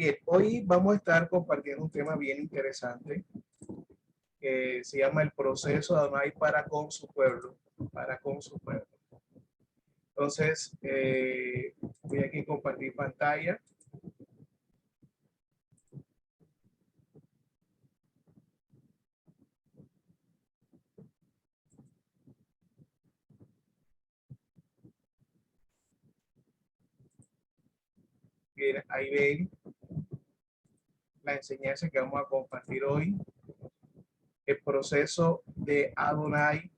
Bien, hoy vamos a estar compartiendo un tema bien interesante que se llama el proceso de Adonai para con su pueblo, para con su pueblo. Entonces, voy aquí a compartir pantalla. Bien, ahí ven la enseñanza que vamos a compartir hoy. El proceso de Adonai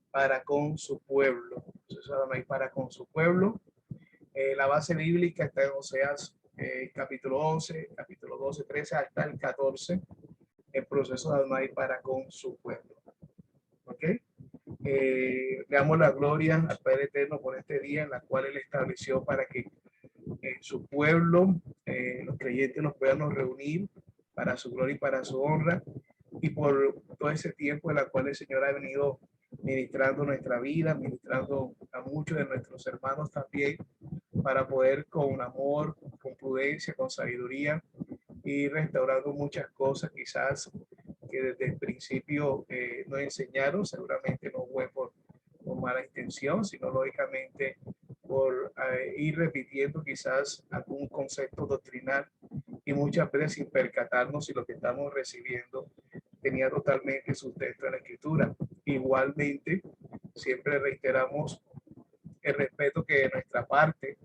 para con su pueblo. El proceso de Adonai para con su pueblo. La base bíblica está en Oseas capítulo 11, capítulo 12, 13 hasta el 14. El proceso de Adonai para con su pueblo. ¿Ok? Le damos la gloria al Padre Eterno por este día en la cual Él estableció para que su pueblo, los creyentes nos puedan reunir para su gloria y para su honra, y por todo ese tiempo en la cual el Señor ha venido ministrando nuestra vida, ministrando a muchos de nuestros hermanos también, para poder con amor, con prudencia, con sabiduría, ir restaurando muchas cosas quizás que desde el principio nos enseñaron. Seguramente no fue por mala intención, sino lógicamente por ir repitiendo quizás algún concepto doctrinal, y muchas veces sin percatarnos si lo que estamos recibiendo tenía totalmente sustento en la Escritura. Igualmente, siempre reiteramos el respeto que de nuestra parte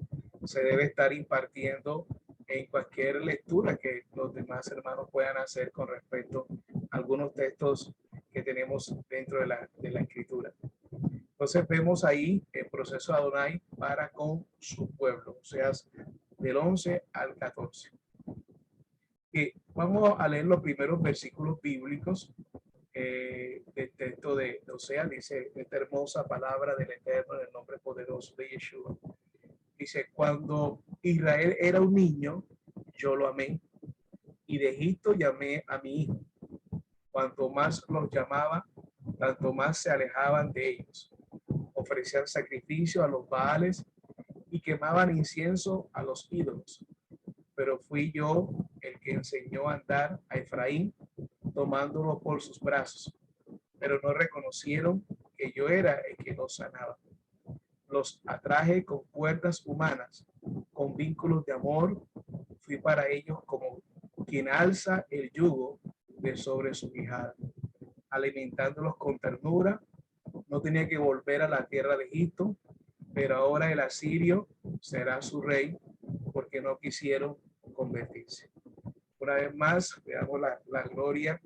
se debe estar impartiendo en cualquier lectura que los demás hermanos puedan hacer con respecto a algunos textos que tenemos dentro de la Escritura. Entonces vemos ahí el proceso de Adonai para con su pueblo, o sea, del 11 al 14. Y vamos a leer los primeros versículos bíblicos del texto de Oseas. Dice esta hermosa palabra del Eterno en el nombre poderoso de Yeshua. Dice: cuando Israel era un niño, yo lo amé, y de Egipto llamé a mi hijo. Cuanto más los llamaba, tanto más se alejaban de ellos. Ofrecían sacrificio a los Baales y quemaban incienso a los ídolos. Pero fui yo el que enseñó a andar a Efraín, tomándolo por sus brazos. Pero no reconocieron que yo era el que los sanaba. Los atraje con cuerdas humanas, con vínculos de amor. Fui para ellos como quien alza el yugo de sobre su quijada, alimentándolos con ternura. No tenía que volver a la tierra de Egipto, pero ahora el asirio será su rey, porque no quisieron convertirse. Una vez más, le damos la gloria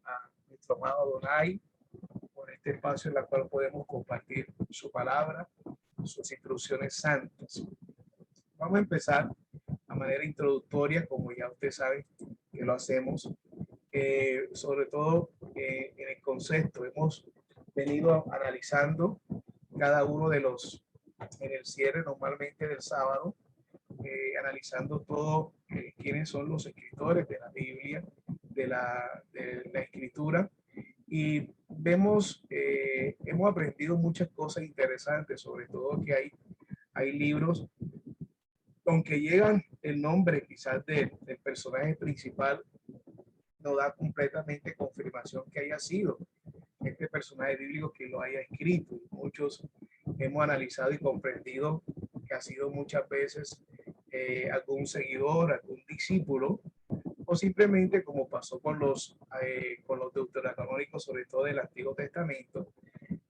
a nuestro amado Adonai por este espacio en el cual podemos compartir su palabra, sus instrucciones santas. Vamos a empezar a manera introductoria, como ya usted sabe que lo hacemos, sobre todo en el concepto. Hemos venido analizando cada uno de los, en el cierre normalmente del sábado, analizando todo, quiénes son los escritores de la Biblia, de la escritura, y vemos, hemos aprendido muchas cosas interesantes, sobre todo que hay libros, aunque llegan el nombre quizás del personaje principal, no da completamente confirmación que haya sido este personaje bíblico que lo haya escrito. Muchos hemos analizado y comprendido que ha sido muchas veces algún seguidor, algún discípulo, o simplemente como pasó con los deuterocanónicos, sobre todo del Antiguo Testamento,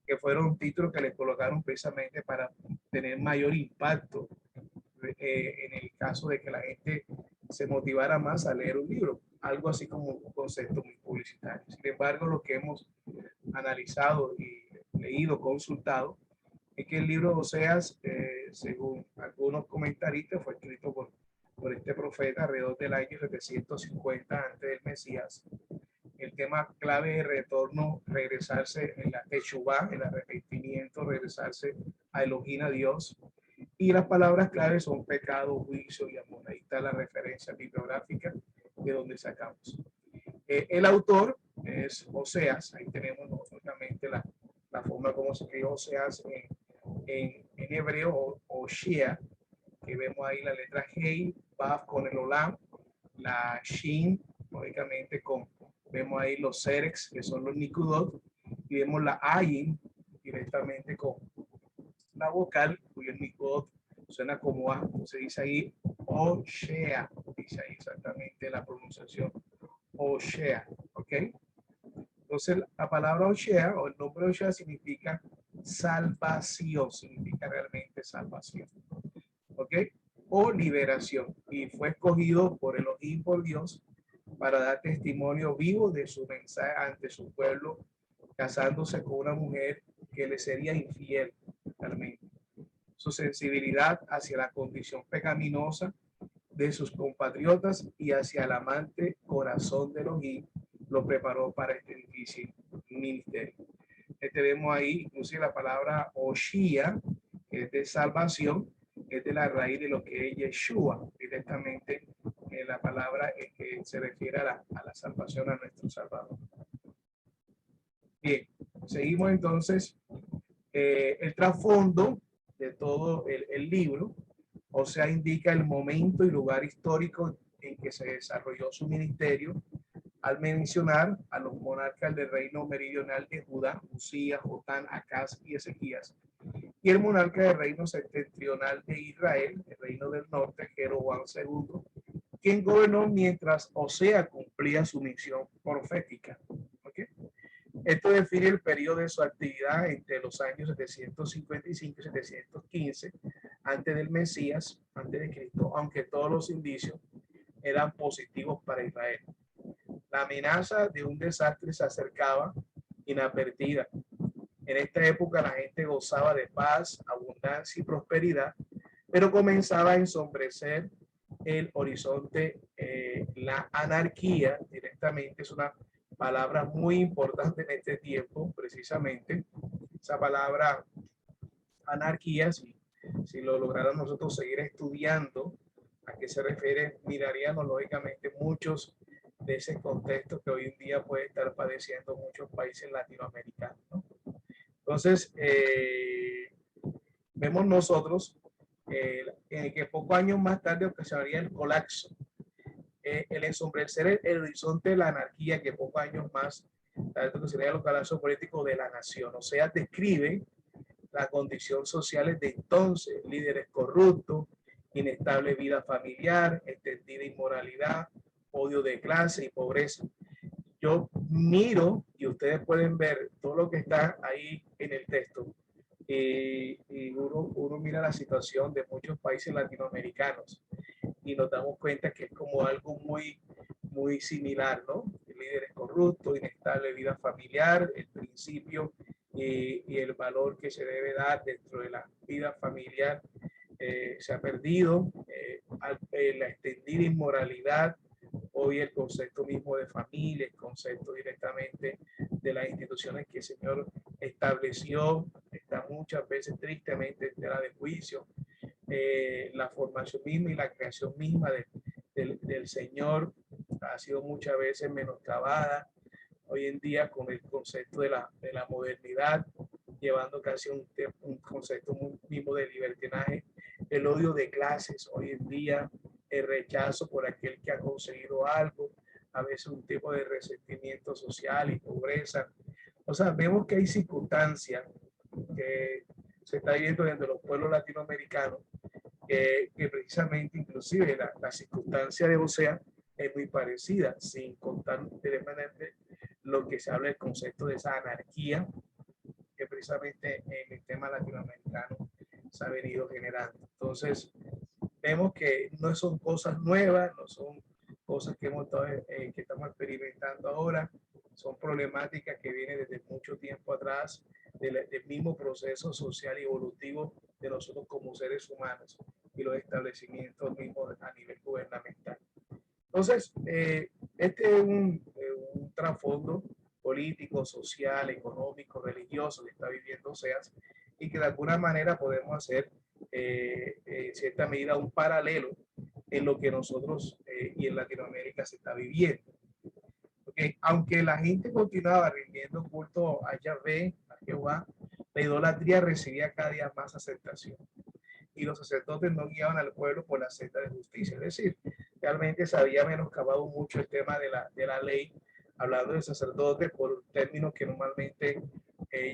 que fueron títulos que les colocaron precisamente para tener mayor impacto en el caso de que la gente se motivara más a leer un libro, algo así como un concepto muy publicitario. Sin embargo, lo que hemos analizado y leído, consultado, es que el libro de Oseas, según algunos comentaristas, fue escrito por este profeta alrededor del año 750 antes del Mesías. El tema clave es retorno, regresarse en la Teshuvá, el arrepentimiento, regresarse a Elohim, a Dios. Y las palabras claves son pecado, juicio y amor. Ahí está la referencia bibliográfica de donde sacamos. El autor es Oseas. Ahí tenemos obviamente la forma como se escribe Oseas en hebreo, o Shia, que vemos ahí la letra Hei, Vav con el Olam, la Shin, lógicamente vemos ahí los Serex, que son los Nikudot, y vemos la Ayin directamente con la vocal, cuyo Nikudot suena como A. Se dice ahí Oshea, dice ahí exactamente la pronunciación Oshea, ¿ok? Entonces la palabra Oshea o el nombre Oshea significa salvación, significa realmente salvación, ¿ok? O liberación. Y fue escogido por Elohim, por Dios, para dar testimonio vivo de su mensaje ante su pueblo, casándose con una mujer que le sería infiel realmente. Su sensibilidad hacia la condición pecaminosa de sus compatriotas y hacia el amante corazón de Elohim lo preparó para este difícil ministerio. Vemos ahí inclusive la palabra Oshia, que es de salvación, es de la raíz de lo que es Yeshua, directamente la palabra que se refiere a la salvación, a nuestro Salvador. Bien, seguimos entonces el trasfondo de todo el libro, o sea, indica el momento y lugar histórico en que se desarrolló su ministerio, al mencionar a los monarcas del reino meridional de Judá, Usías, Jotán, Acaz y Ezequías, y el monarca del reino septentrional de Israel, el reino del norte, Jeroboam II, quien gobernó mientras Osea cumplía su misión profética. ¿Okay? Esto define el periodo de su actividad entre los años 755 y 715 antes del Mesías, antes de Cristo, aunque todos los indicios eran positivos para Israel. La amenaza de un desastre se acercaba inadvertida. En esta época la gente gozaba de paz, abundancia y prosperidad, pero comenzaba a ensombrecer el horizonte. La anarquía directamente es una palabra muy importante en este tiempo, precisamente. Esa palabra anarquía, si lo lograra nosotros seguir estudiando a qué se refiere, miraríamos lógicamente muchos de ese contexto que hoy en día puede estar padeciendo muchos países latinoamericanos, ¿no? Entonces, vemos nosotros que pocos años más tarde ocasionaría el colapso, el ensombrecer el horizonte de la anarquía, que pocos años más tarde sería el colapso político de la nación. O sea, describe las condiciones sociales de entonces, líderes corruptos, inestable vida familiar, extendida inmoralidad, odio de clase y pobreza. Yo miro y ustedes pueden ver todo lo que está ahí en el texto. Y uno mira la situación de muchos países latinoamericanos y nos damos cuenta que es como algo muy similar, ¿no? Líderes corruptos, inestable vida familiar, el principio y el valor que se debe dar dentro de la vida familiar se ha perdido, la extendida inmoralidad. Hoy el concepto mismo de familia, el concepto directamente de las instituciones que el Señor estableció, está muchas veces tristemente en tela de juicio. La formación misma y la creación misma del Señor ha sido muchas veces menoscabada. Hoy en día con el concepto de la modernidad, llevando casi un concepto mismo de libertinaje, el odio de clases hoy en día, el rechazo por aquel que ha conseguido algo, a veces un tipo de resentimiento social y pobreza. O sea, vemos que hay circunstancias que se está viviendo entre los pueblos latinoamericanos que precisamente inclusive la circunstancia de Osea es muy parecida, sin contar directamente lo que se habla del concepto de esa anarquía que precisamente en el tema latinoamericano se ha venido generando. Entonces, vemos que no son cosas nuevas, no son cosas que estamos experimentando ahora, son problemáticas que vienen desde mucho tiempo atrás, del mismo proceso social y evolutivo de nosotros como seres humanos y los establecimientos mismos a nivel gubernamental. Entonces, este es un trasfondo político, social, económico, religioso que está viviendo OSEAS y que de alguna manera podemos hacer en cierta medida un paralelo en lo que nosotros y en Latinoamérica se está viviendo. Porque aunque la gente continuaba rindiendo culto a Yahvé, a Jehová, la idolatría recibía cada día más aceptación y los sacerdotes no guiaban al pueblo por la senda de justicia. Es decir, realmente se había menoscabado mucho el tema de la ley, hablando de sacerdotes por términos que normalmente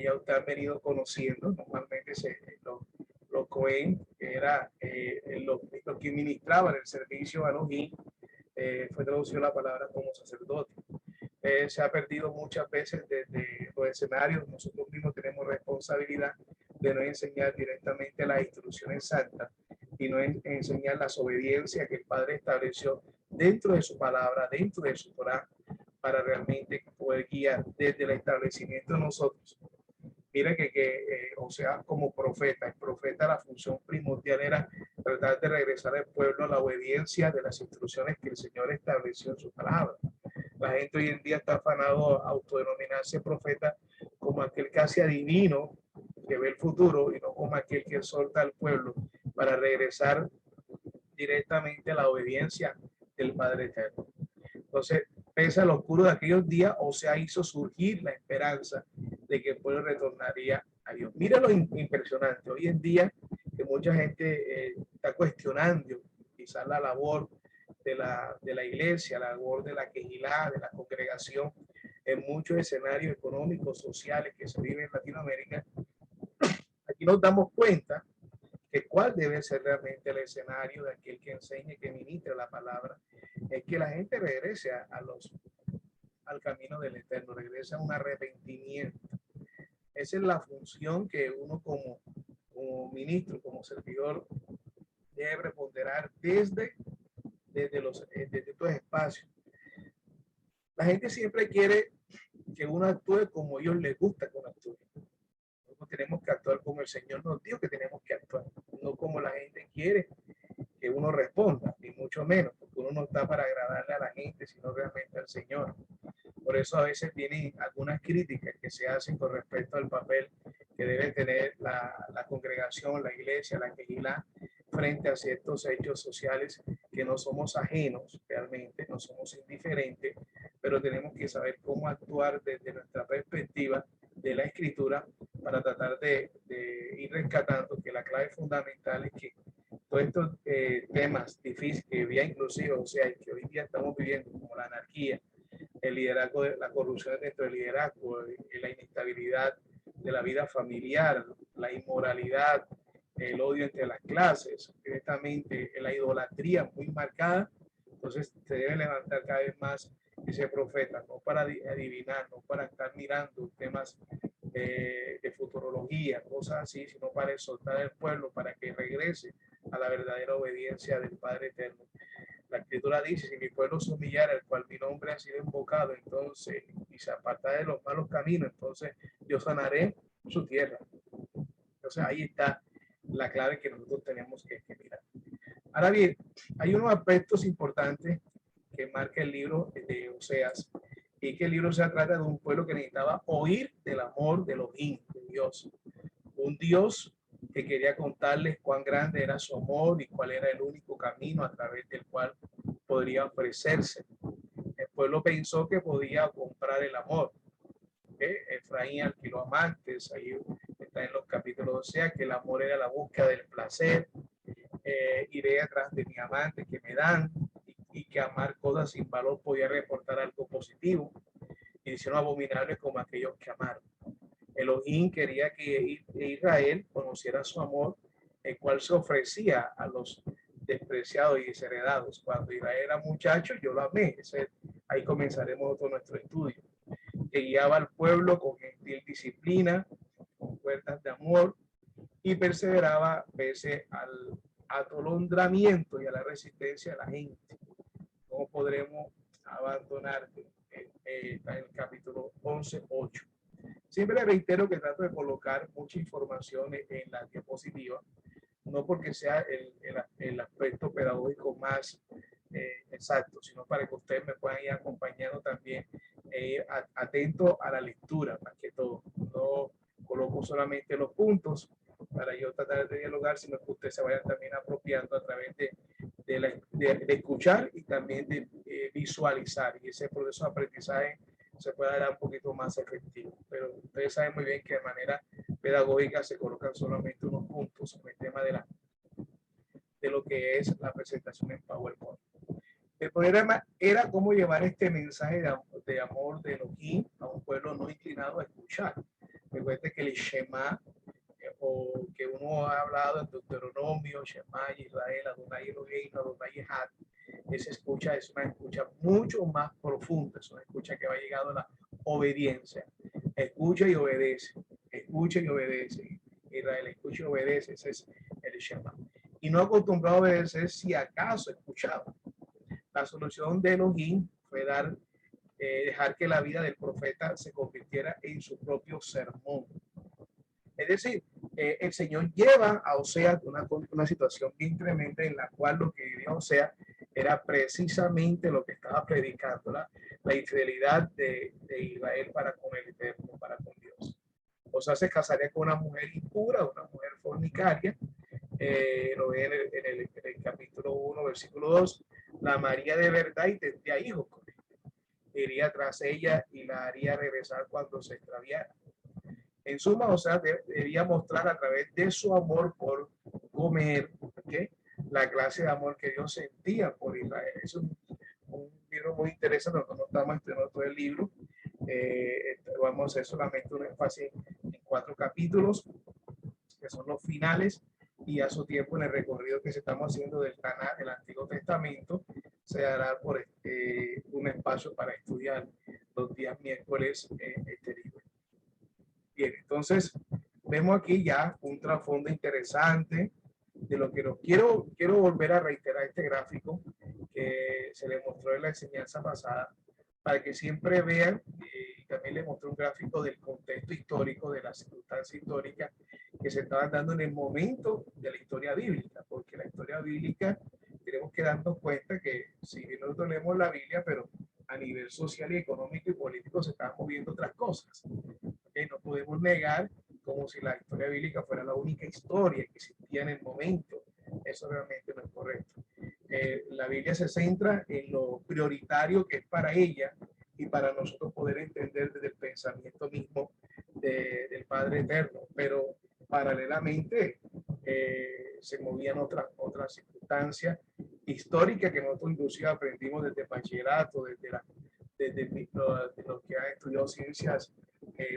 ya ustedes han venido conociendo. Normalmente los Cohen, que era los que ministraban el servicio a los fue traducido la palabra como sacerdote. Se ha perdido muchas veces desde los escenarios. Nosotros mismos tenemos responsabilidad de no enseñar directamente las instrucciones santas y no enseñar las obediencias que el Padre estableció dentro de su palabra, dentro de su Torah, para realmente poder guiar desde el establecimiento de nosotros. Mira o sea, como profeta, el profeta, la función primordial era tratar de regresar al pueblo a la obediencia de las instrucciones que el Señor estableció en su palabra. La gente hoy en día está afanado a autodenominarse profeta como aquel casi adivino que ve el futuro y no como aquel que exhorta al pueblo para regresar directamente a la obediencia del Padre Eterno. Entonces, pese a lo oscuro de aquellos días, o sea, hizo surgir la esperanza de que el pueblo retornaría a Dios. Mira lo impresionante. Hoy en día, que mucha gente está cuestionando quizás la labor de la iglesia, la labor de la quejilá, de la congregación, en muchos escenarios económicos, sociales que se viven en Latinoamérica. Aquí nos damos cuenta que cuál debe ser realmente el escenario de aquel que enseñe, que ministre la palabra, es que la gente regrese al camino del Eterno, regrese a un arrepentimiento. Esa es la función que uno como ministro, como servidor, debe preponderar desde estos espacios. La gente siempre quiere que uno actúe como a ellos les gusta que uno actúe. Nosotros tenemos que actuar como el Señor nos dijo que tenemos que actuar, no como la gente quiere que uno responda, ni mucho menos, porque uno no está para agradarle a la gente, sino realmente al Señor. Por eso a veces vienen algunas críticas que se hacen con respecto al papel que debe tener la congregación, la iglesia, la quejilá, frente a ciertos hechos sociales que no somos ajenos, realmente no somos indiferentes, pero tenemos que saber cómo actuar desde nuestra perspectiva de la escritura para tratar de ir rescatando que la clave fundamental es que todos estos temas difíciles que había inclusive, o sea, que hoy día estamos viviendo como la anarquía, el liderazgo, la corrupción dentro del liderazgo, la inestabilidad de la vida familiar, la inmoralidad, el odio entre las clases, directamente la idolatría muy marcada. Entonces se debe levantar cada vez más ese profeta, no para adivinar, no para estar mirando temas de futurología, cosas así, sino para exhortar al pueblo para que regrese a la verdadera obediencia del Padre Eterno. La escritura dice, si mi pueblo se humillara, el cual mi nombre ha sido invocado, entonces, y se aparta de los malos caminos, entonces yo sanaré su tierra. Entonces ahí está la clave que nosotros tenemos que mirar. Ahora bien, hay unos aspectos importantes que marca el libro de Oseas, y que el libro se trata de un pueblo que necesitaba oír del amor de Elohim, de Dios. Un Dios que quería contarles cuán grande era su amor y cuál era el único camino a través del cual podría ofrecerse. El pueblo pensó que podía comprar el amor. Efraín alquiló amantes, ahí está en los capítulos, o sea, que el amor era la búsqueda del placer, iré atrás de mi amante que me dan, y que amar cosas sin valor podía reportar algo positivo, y hicieron abominables como aquellos que amaron. Elohim quería que Israel conociera su amor, el cual se ofrecía a los despreciados y desheredados. Cuando Israel era muchacho, yo lo amé. Ahí comenzaremos todo nuestro estudio. Que guiaba al pueblo con gentil disciplina, con puertas de amor, y perseveraba pese al atolondramiento y a la resistencia de la gente. ¿Cómo podremos abandonarte? Está en el capítulo 11:8. Siempre reitero que trato de colocar mucha información en la diapositiva, no porque sea el aspecto pedagógico más exacto, sino para que ustedes me puedan ir acompañando también, atento a la lectura, más que todo. No coloco solamente los puntos para yo tratar de dialogar, sino que ustedes se vayan también apropiando a través de escuchar y también de visualizar, y ese proceso de aprendizaje se pueda dar un poquito más efectivo. Pero ustedes saben muy bien que de manera pedagógica se colocan solamente unos puntos en el tema de lo que es la presentación en PowerPoint. El problema era cómo llevar este mensaje de amor de Elohim a un pueblo no inclinado a escuchar. Recuerde que el Shema, o que uno ha hablado en Deuteronomio, Shema, Israel, Adonai Elohim, Adonai Echad, esa escucha es una escucha mucho más profunda, es una escucha que va llegado a la obediencia. Escucha y obedece, escucha y obedece. Israel, escucha y obedece, ese es el Shema. Y no acostumbrado a obedecer si acaso escuchaba. La solución de Elohim fue dejar que la vida del profeta se convirtiera en su propio sermón. Es decir, el Señor lleva a Oseas una situación bien tremenda en la cual lo que vivía Oseas era precisamente lo que estaba predicando, la infidelidad de Israel para con el Eterno, para con Dios. Oseas se casaría con una mujer impura, una mujer fornicaria, lo ve en el capítulo 1, versículo 2, la María de verdad y tendría hijos con ella. Iría tras ella y la haría regresar cuando se extraviara. En suma, o sea, debía mostrar a través de su amor por comer, ¿okay?, la clase de amor que Dios sentía por Israel. Es un libro muy interesante, no estamos estrenando todo el libro. Vamos a hacer solamente un énfasis en 4 capítulos, que son los finales, y a su tiempo en el recorrido que se estamos haciendo del Tanaj, del Antiguo Testamento, se dará por un espacio para estudiar los días miércoles este libro. Bien, entonces vemos aquí ya un trasfondo interesante de lo que quiero volver a reiterar este gráfico que se le mostró en la enseñanza pasada, para que siempre vean, y también le mostré un gráfico del contexto histórico, de las circunstancias históricas que se estaban dando en el momento de la historia bíblica, porque la historia bíblica tenemos que darnos cuenta que si nosotros leemos la Biblia, pero a nivel social y económico y político se están moviendo otras cosas. No podemos negar como si la historia bíblica fuera la única historia que existía en el momento. Eso realmente no es correcto. La Biblia se centra en lo prioritario que es para ella y para nosotros poder entender desde el pensamiento mismo del Padre Eterno, pero paralelamente se movían otras circunstancias históricas que nosotros inclusive aprendimos desde el bachillerato, desde los que han estudiado ciencias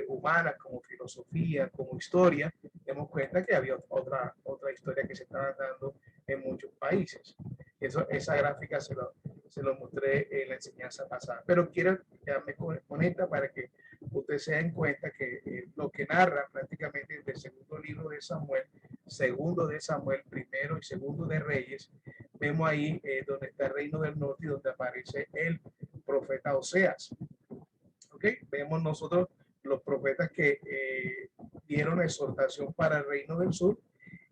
humanas, como filosofía, como historia. Demos cuenta que había otra historia que se estaba dando en muchos países. Esa gráfica se lo mostré en la enseñanza pasada, pero quiero quedarme con esta para que ustedes se den cuenta que lo que narra prácticamente del segundo libro de Samuel, segundo de Samuel, primero y segundo de Reyes, vemos ahí donde está el reino del norte y donde aparece el profeta Oseas. ¿Ok? Vemos nosotros los profetas que dieron exhortación para el reino del sur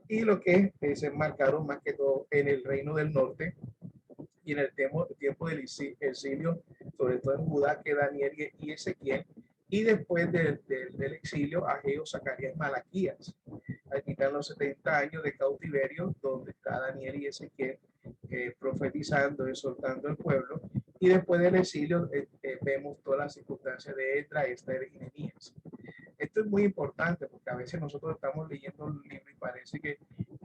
y lo que se enmarcaron más que todo en el reino del norte y en el tiempo del exilio, sobre todo en Judá, que Daniel y Ezequiel, y después del exilio, Ageo, Zacarías, Malaquías. Aquí están los 70 años de cautiverio, donde está Daniel y Ezequiel profetizando, exhortando al pueblo, y después del exilio vemos todas las circunstancias de Esdras, Esther y Nehemías. Esto es muy importante porque a veces nosotros estamos leyendo un libro y parece que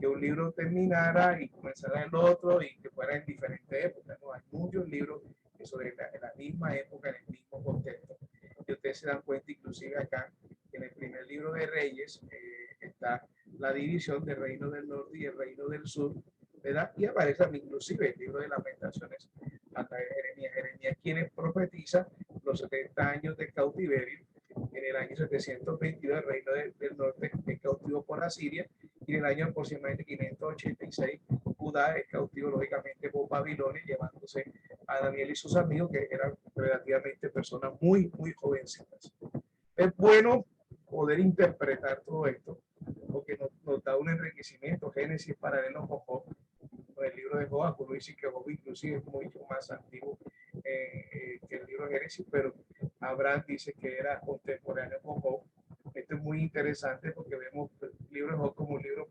un libro terminara y comenzara el otro y que fuera en diferentes épocas. No, hay muchos libros que sobre la misma época, en el mismo contexto. Y ustedes se dan cuenta inclusive acá, en el primer libro de Reyes está la división del reino del norte y el reino del sur, ¿verdad? Y aparece inclusive el libro de Lamentaciones hasta Jeremías, quienes profetiza los 70 años de cautiverio. En el año 722 el reino del norte es cautivo por Asiria y en el año aproximadamente 586 Judá es cautivo lógicamente por Babilonia, llevándose a Daniel y sus amigos que eran relativamente personas muy jovencitas. Es bueno poder interpretar todo esto porque nos da un enriquecimiento. Génesis paralelo con Job, con el libro de Job, uno dice que Job inclusive es mucho más antiguo que el libro de Génesis, pero Abraham dice que era contemporáneo con Job. Esto es muy interesante porque vemos el libro de Job como un libro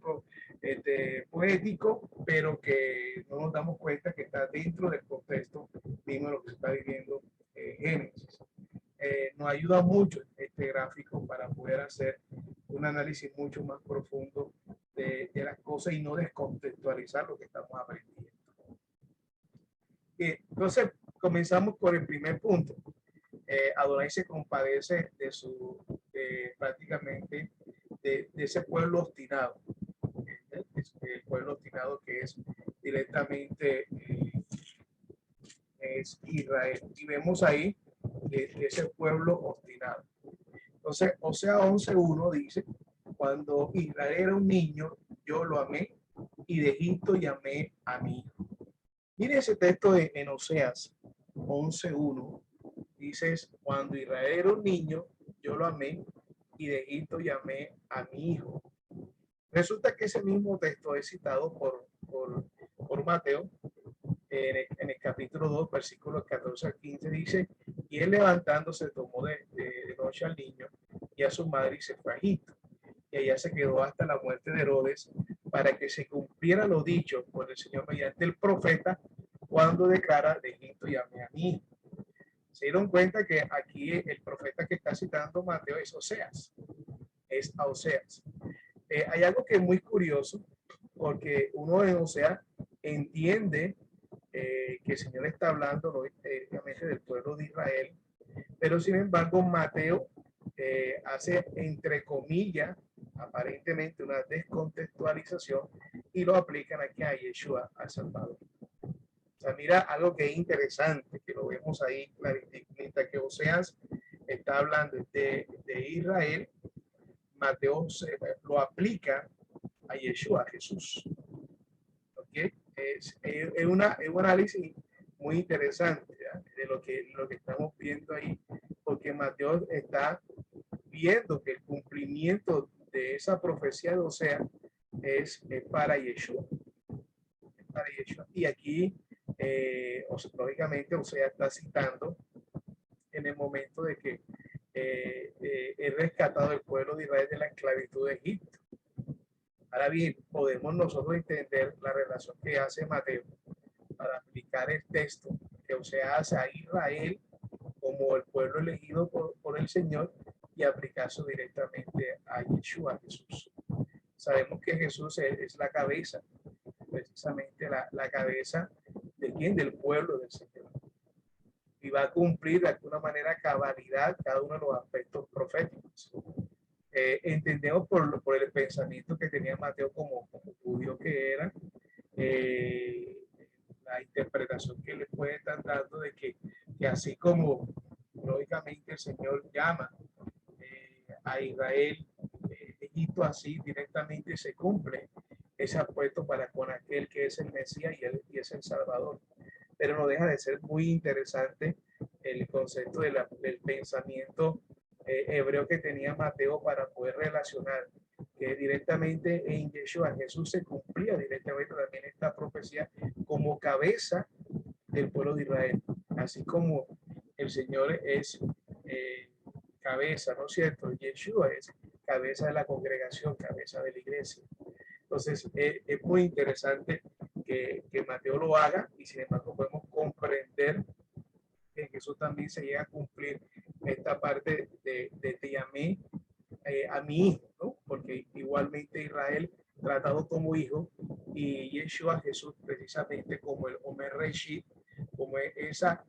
poético, pero que no nos damos cuenta que está dentro del contexto mismo de lo que se está viviendo en Génesis. Nos ayuda mucho este gráfico para poder hacer un análisis mucho más profundo de las cosas y no descontextualizar lo que estamos aprendiendo. Entonces, comenzamos por el primer punto. Adonai se compadece de su, prácticamente, de ese pueblo obstinado. El pueblo obstinado que es directamente es Israel. Y vemos ahí ese pueblo obstinado. Entonces, Osea 11:1 dice, cuando Israel era un niño, yo lo amé y de Egipto llamé a mi hijo. Mire ese texto en Oseas 11:1. Dices, cuando Israel era un niño, yo lo amé y de Egipto llamé a mi hijo. Resulta que ese mismo texto es citado por Mateo en el capítulo 2, versículos 14 al 15, dice, y él levantándose tomó de noche al niño y a su madre y se fue a Egipto. Y allá se quedó hasta la muerte de Herodes, para que se cumpliera lo dicho por el Señor mediante el profeta, cuando declara, de Egipto llamé a mi hijo. Se dieron cuenta que aquí el profeta que está citando Mateo es Oseas, es a Oseas. Hay algo que es muy curioso, porque uno en Oseas entiende que el Señor está hablando obviamente del pueblo de Israel, pero sin embargo Mateo hace entre comillas aparentemente una descontextualización y lo aplican aquí a Yeshua, a Salvador. O sea, mira algo que es interesante, que lo vemos ahí, mientras que Oseas está hablando de Israel, Mateo lo aplica a Yeshua, a Jesús. ¿Okay? Es un análisis muy interesante, ¿ya? De lo que estamos viendo ahí, porque Mateo está viendo que el cumplimiento de esa profecía de Osea es para Yeshua. Es para Yeshua. Y aquí, lógicamente, Osea está citando en el momento de que es rescatado el pueblo de Israel de la esclavitud de Egipto. Ahora bien, podemos nosotros entender la relación que hace Mateo para aplicar el texto que Osea hace a Israel como el pueblo elegido por el Señor y aplicarlo directamente a Yeshua, Jesús. Sabemos que Jesús es la cabeza, precisamente la cabeza de quién, del pueblo del Señor. Y va a cumplir de alguna manera cabalidad cada uno de los aspectos proféticos. Entendemos por el pensamiento que tenía Mateo como judío que era, la interpretación que le puede estar dando de que así como lógicamente el Señor llama a Israel, Egipto, así directamente se cumple ese apuesto para con aquel que es el Mesías y es el Salvador. Pero no deja de ser muy interesante el concepto del pensamiento hebreo que tenía Mateo para poder relacionar que directamente en Yeshua Jesús se cumplía directamente también esta profecía como cabeza del pueblo de Israel, así como el Señor es cabeza, ¿no es cierto? Yeshua es cabeza de la congregación, cabeza de la iglesia. Entonces, es muy interesante que Mateo lo haga y sin embargo podemos comprender que Jesús también se llega a cumplir esta parte de te llamé a mi hijo, ¿no? Porque igualmente Israel tratado como hijo y Yeshua Jesús precisamente como el Omer Reshit, como esa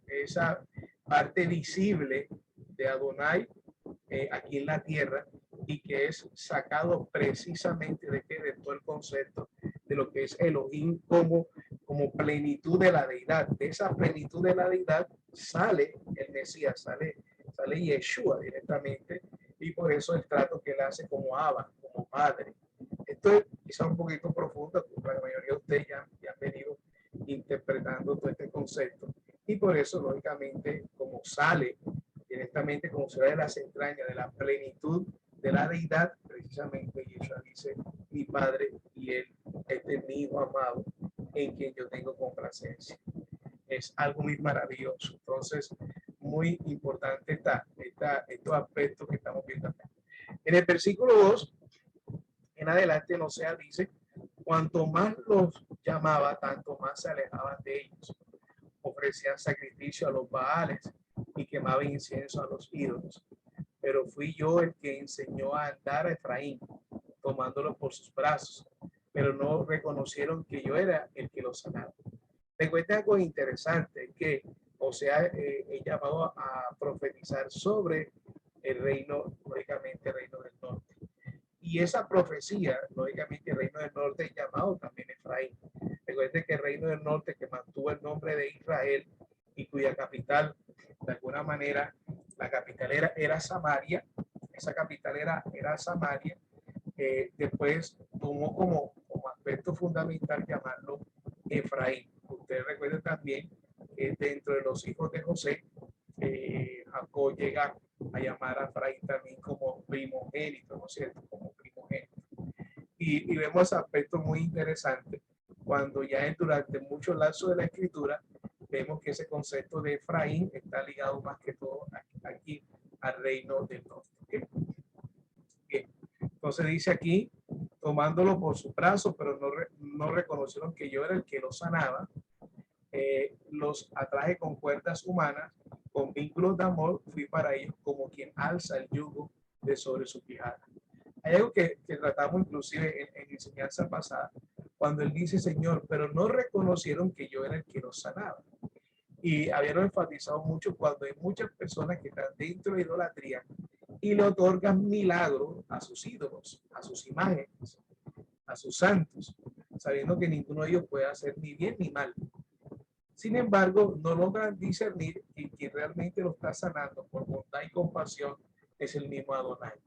parte visible de Adonai aquí en la tierra y que es sacado precisamente de todo el concepto de lo que es Elohim como plenitud de la deidad. De esa plenitud de la deidad sale el Mesías, sale Yeshua directamente, y por eso el trato que él hace como Abba, como madre. Esto es quizá un poquito profundo, porque la mayoría de ustedes ya han venido interpretando todo este concepto, y por eso lógicamente como sale directamente, como se ve de las entrañas de la plenitud de la deidad, precisamente Yeshua dice, mi padre y él, este es mi hijo amado en quien yo tengo complacencia. Es algo muy maravilloso. Entonces, muy importante estos aspectos que estamos viendo acá. En el versículo 2, en adelante, no sea, dice, cuanto más los llamaba, tanto más se alejaban de ellos. Ofrecían sacrificio a los baales y quemaban incienso a los ídolos. Pero fui yo el que enseñó a andar a Efraín, tomándolo por sus brazos, pero no reconocieron que yo era el que los sanaba. Recuerda algo interesante, que Oseas es llamado a profetizar sobre el reino, lógicamente el reino del norte. Y esa profecía, lógicamente el reino del norte es llamado también Efraín. Recuerde que el reino del norte, que mantuvo el nombre de Israel y cuya capital, de alguna manera, la capital era Samaria, esa capital era Samaria, después tomó como aspecto fundamental llamarlo Efraín. Ustedes recuerden también que dentro de los hijos de José, Jacob llega a llamar a Efraín también como primogénito, ¿no es cierto? Como primogénito. Y vemos aspectos muy interesantes cuando ya es durante mucho lapso de la escritura, vemos que ese concepto de Efraín está ligado más que todo aquí al reino del norte. ¿Okay? Bien, entonces dice aquí, tomándolo por su brazo, pero no reconocieron que yo era el que los sanaba, los atraje con cuerdas humanas, con vínculos de amor, fui para ellos como quien alza el yugo de sobre su quijada. Hay algo que tratamos inclusive en enseñanza pasada, cuando él dice, Señor, pero no reconocieron que yo era el que los sanaba. Y habíamos enfatizado mucho cuando hay muchas personas que están dentro de idolatría y le otorgan milagros a sus ídolos, a sus imágenes, a sus santos, sabiendo que ninguno de ellos puede hacer ni bien ni mal. Sin embargo, no logran discernir que quien realmente lo está sanando por bondad y compasión es el mismo Adonai.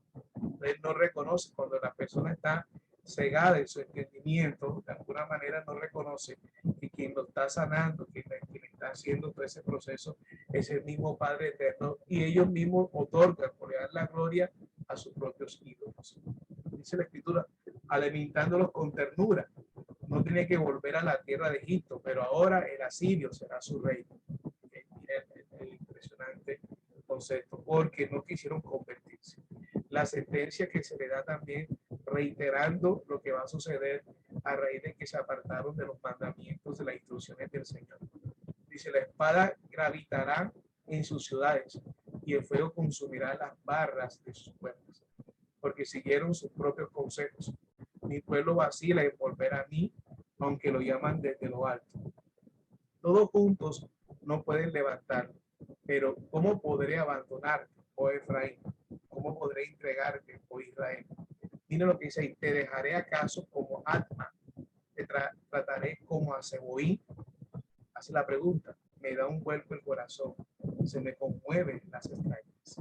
Él no reconoce cuando la persona está cegada en su entendimiento, de alguna manera no reconoce que quien lo está sanando, quien está haciendo todo ese proceso, es el mismo Padre Eterno y ellos mismos otorgan por dar la gloria a sus propios ídolos. Dice la Escritura, alimentándolos con ternura. No tiene que volver a la tierra de Egipto, pero ahora el asirio será su rey. El impresionante concepto, porque no quisieron convertirse. La sentencia que se le da también reiterando lo que va a suceder a raíz de que se apartaron de los mandamientos, de las instrucciones del Señor. Dice, la espada gravitará en sus ciudades y el fuego consumirá las barras de sus puertas, porque siguieron sus propios consejos. Mi pueblo vacila en volver a mí, aunque lo llaman desde lo alto. Todos juntos no pueden levantar, pero ¿cómo podré abandonarte, oh Efraín? ¿Cómo podré entregarte, oh Israel? Mira lo que dice, te dejaré acaso como Atma, te trataré como a Seboí. Hace la pregunta, me da un vuelco el corazón, se me conmueven las entrañas.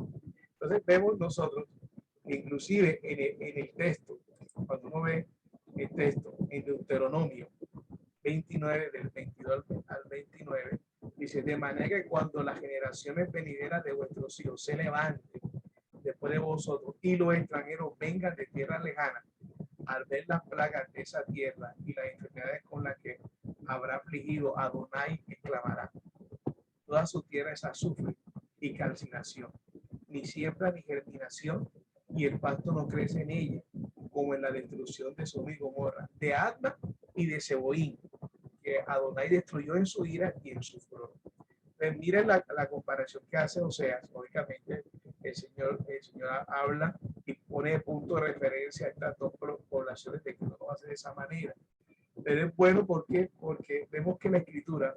Entonces vemos nosotros, inclusive en el texto, cuando uno ve el texto en Deuteronomio 29, del 22 al 29, dice, de manera que cuando las generaciones venideras de vuestros hijos se levanten después de vosotros y los extranjeros vengan de tierra lejana, al ver las plagas de esa tierra y las enfermedades con las que habrá afligido a Adonai, exclamará, toda su tierra es azufre y calcinación, ni siembra ni germinación, y el pasto no crece en ella, como en la destrucción de Sodoma y Gomorra, de Adma y de Seboín, que Adonai destruyó en su ira y en su furor. Pues miren la comparación que hace Oseas. Lógicamente, el Señor habla y pone de punto de referencia a estas dos poblaciones de que no lo hace de esa manera. Pero es bueno porque vemos que la escritura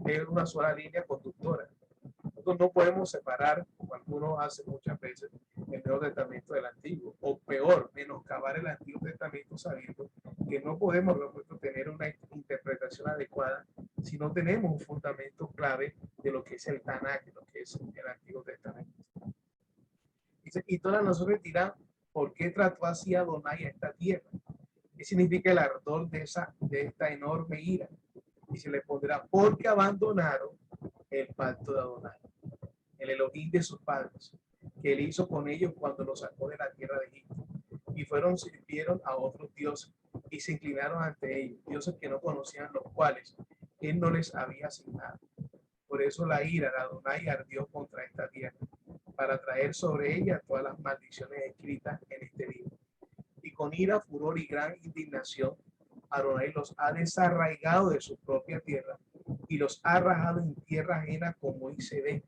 es una sola línea conductora. Nosotros no podemos separar, como algunos hacen muchas veces, el Nuevo Testamento del Antiguo, o peor, menoscabar el Antiguo Testamento sabiendo que no podemos tener una interpretación adecuada si no tenemos un fundamento clave de lo que es el Tanakh, de lo que es el Antiguo Testamento. Y todas las naciones dirán, ¿por qué trató así a Adonai a esta tierra? ¿Qué significa el ardor de esta enorme ira? Y se le pondrá, porque abandonaron el pacto de Adonai, el Elohim de sus padres, que él hizo con ellos cuando los sacó de la tierra de Egipto. Y sirvieron a otros dioses y se inclinaron ante ellos, dioses que no conocían, los cuales él no les había asignado. Por eso la ira de Adonai ardió contra esta tierra, para traer sobre ella todas las maldiciones escritas en este libro. Y con ira, furor y gran indignación, Adonai los ha desarraigado de su propia tierra y los ha arrojado en tierra ajena, como hoy se ve.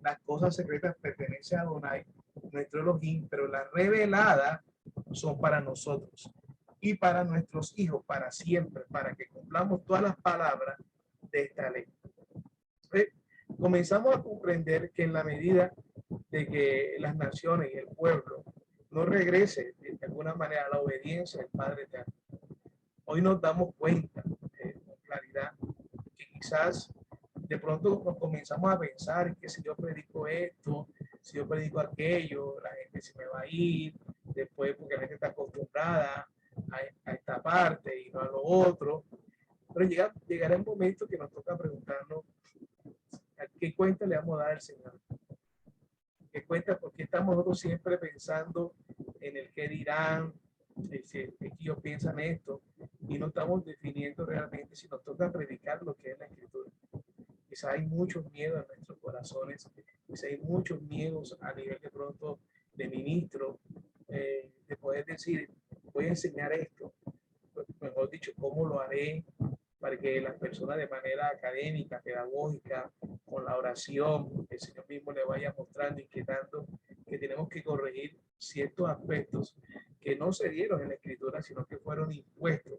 Las cosas secretas pertenecen a Adonai, nuestro Elohim, pero las reveladas son para nosotros y para nuestros hijos, para siempre, para que cumplamos todas las palabras de esta ley. Entonces, comenzamos a comprender que en la medida de que las naciones y el pueblo no regrese de alguna manera a la obediencia del Padre Eterno, hoy nos damos cuenta con claridad que quizás de pronto nos comenzamos a pensar que si yo predico esto, si yo predico aquello, la gente se me va a ir, después porque la gente está acostumbrada a esta parte y no a lo otro. Pero llegará el momento que nos toca preguntarnos a qué cuenta le vamos a dar al Señor. ¿Qué cuenta? Porque estamos nosotros siempre pensando en el que dirán, que ellos piensan esto, y no estamos definiendo realmente si nos toca predicar lo que es la Escritura. Quizá hay muchos miedos en nuestros corazones, quizá hay muchos miedos a nivel de pronto de ministro, de poder decir, voy a enseñar esto, mejor dicho, cómo lo haré para que las personas de manera académica, pedagógica, con la oración, el Señor mismo le vaya mostrando, inquietando que tenemos que corregir ciertos aspectos que no se dieron en la Escritura, sino que fueron impuestos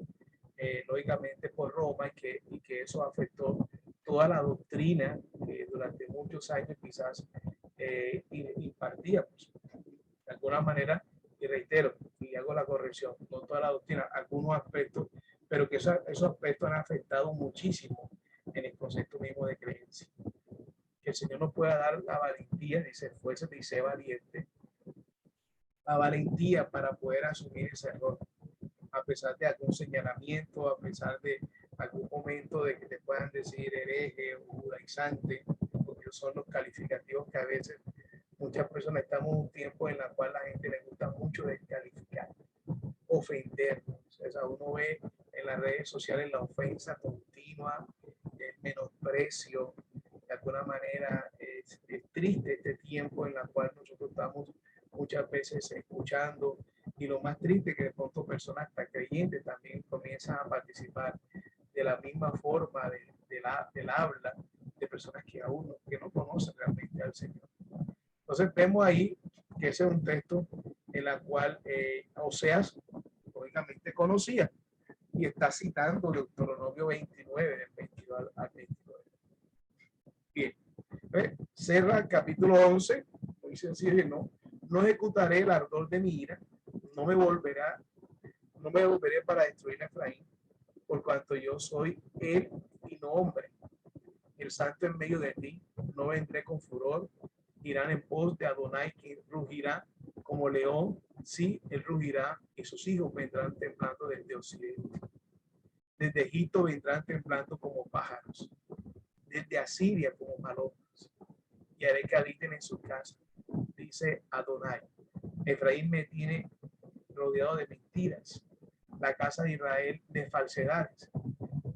lógicamente por Roma y que eso afectó toda la doctrina que durante muchos años quizás impartíamos. De alguna manera, y reitero, y hago la corrección, no toda la doctrina, algunos aspectos, pero que esos aspectos han afectado muchísimo en el concepto mismo de creencia. Que el Señor nos pueda dar la valentía, dice, esfuérzate y sé valiente, la valentía para poder asumir ese error, a pesar de algún señalamiento, a pesar de algún momento de que te puedan decir hereje o judaizante, porque son los calificativos que a veces muchas personas estamos en un tiempo en el cual la gente le gusta mucho descalificar, ofendernos. O sea, uno ve en las redes sociales la ofensa continua, el menosprecio. De alguna manera es triste este tiempo en el cual nosotros estamos muchas veces escuchando, y lo más triste que de pronto personas hasta creyentes también comienzan a participar de la misma forma del habla de personas que aún no conocen realmente al Señor. Entonces vemos ahí que ese es un texto en el cual Oseas lógicamente conocía y está citando Deuteronomio 29 del 22 al 29. Bien, cerra el capítulo 11, muy sencillo, no ejecutaré el ardor de mi ira, no me volveré para destruir a Efraín, por cuanto yo soy él y no hombre, el santo en medio de ti, no vendré con furor, irán en pos de Adonai, que rugirá como león, sí, él rugirá, y sus hijos vendrán temblando desde occidente. Desde Egipto vendrán temblando como pájaros, desde Asiria como palomas, y haré que habiten en sus casas, dice Adonai. Efraín me tiene rodeado de mentiras, la casa de Israel de falsedades,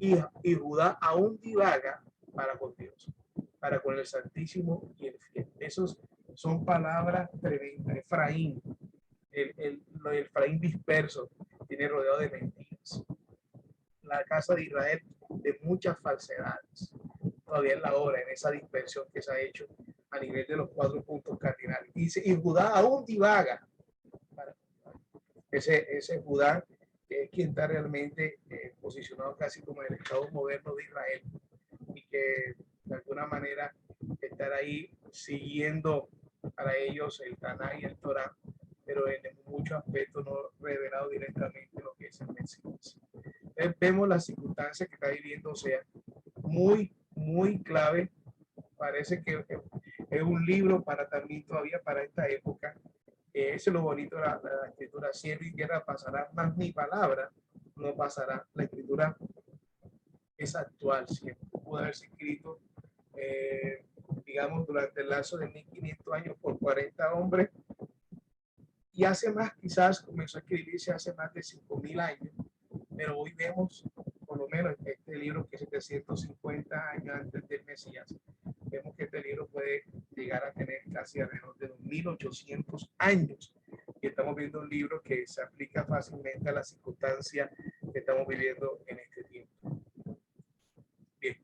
y Judá aún divaga para con Dios, para con el Santísimo y el Fiel. Esos son palabras tremendas. Efraín, el Efraín disperso, tiene rodeado de mentiras. La casa de Israel de muchas falsedades. Todavía en la obra, en esa dispersión que se ha hecho a nivel de los 4 puntos cardinales. Y Judá aún divaga. Ese Judá que es quien está realmente posicionado casi como el Estado moderno de Israel, y que de alguna manera estar ahí siguiendo para ellos el Taná y el Torá, pero en muchos aspectos no revelado directamente lo que es el Mesías. Entonces vemos las circunstancias que está viviendo, o sea, muy clave. Parece que es un libro para también todavía para esta época. Eso es lo bonito de la escritura. Cielo y tierra pasará, más mi palabra no pasará. La escritura es actual, siempre pudo haberse escrito, digamos, durante el lazo de 1500 años por 40 hombres, y hace más, quizás comenzó a escribirse hace más de 5000 años, pero hoy vemos, por lo menos este libro que es 750 años antes del Mesías, vemos que este libro puede llegar a tener casi alrededor de 1800 años, y estamos viendo un libro que se aplica fácilmente a las circunstancias que estamos viviendo en este tiempo. Bien.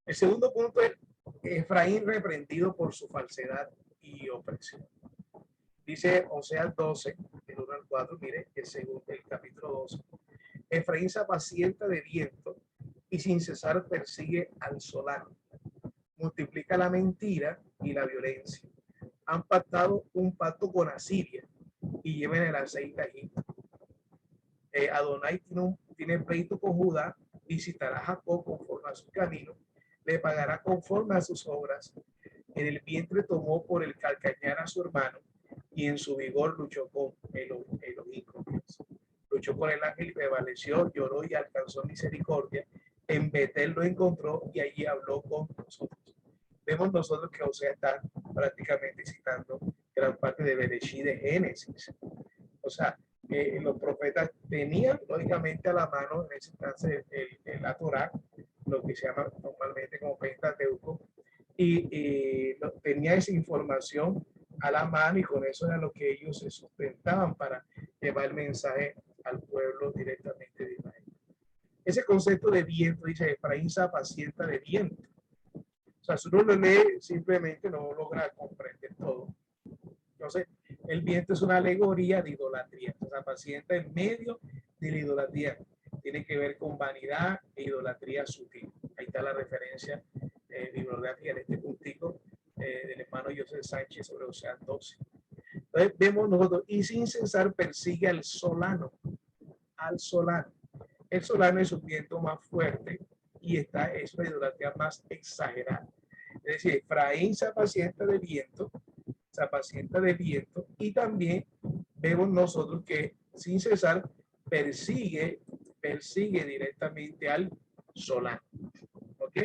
El segundo punto es Efraín reprendido por su falsedad y opresión. Dice Oseas 12, del 1 al 4, mire, el capítulo 12. Efraín se apacienta de viento y sin cesar persigue al solano. Multiplica la mentira y la violencia. Han pactado un pacto con Asiria y lleven el aceite a Egipto. Adonai tiene pleito con Judá, visitará a Jacob conforme a su camino, le pagará conforme a sus obras. En el vientre tomó por el calcañar a su hermano y en su vigor luchó con Elohim. Luchó con el ángel y prevaleció, lloró y alcanzó misericordia. En Betel lo encontró y allí habló con nosotros. Vemos nosotros que Osea está prácticamente citando gran parte de Bereshit, de Génesis. O sea, los profetas tenían lógicamente a la mano en ese instante la Torá, lo que se llama normalmente como Pentateuco, y tenía esa información a la mano y con eso era lo que ellos se sustentaban para llevar el mensaje al pueblo directamente de Israel. Ese concepto de viento, dice, Efraín se apacienta de viento. O sea, si uno lo lee, simplemente no logra comprender todo. Entonces, el viento es una alegoría de idolatría. O sea, pacienta en medio de la idolatría. Tiene que ver con vanidad e idolatría sutil. Ahí está la referencia bibliográfica en este puntico del hermano José Sánchez sobre Oseas 12. Entonces, vemos nosotros, y sin cesar persigue al solano. Al solano. El solano es un viento más fuerte y es una idolatría más exagerada. Es decir, Efraín se apacienta de viento, y también vemos nosotros que sin cesar persigue directamente al solano. ¿Ok?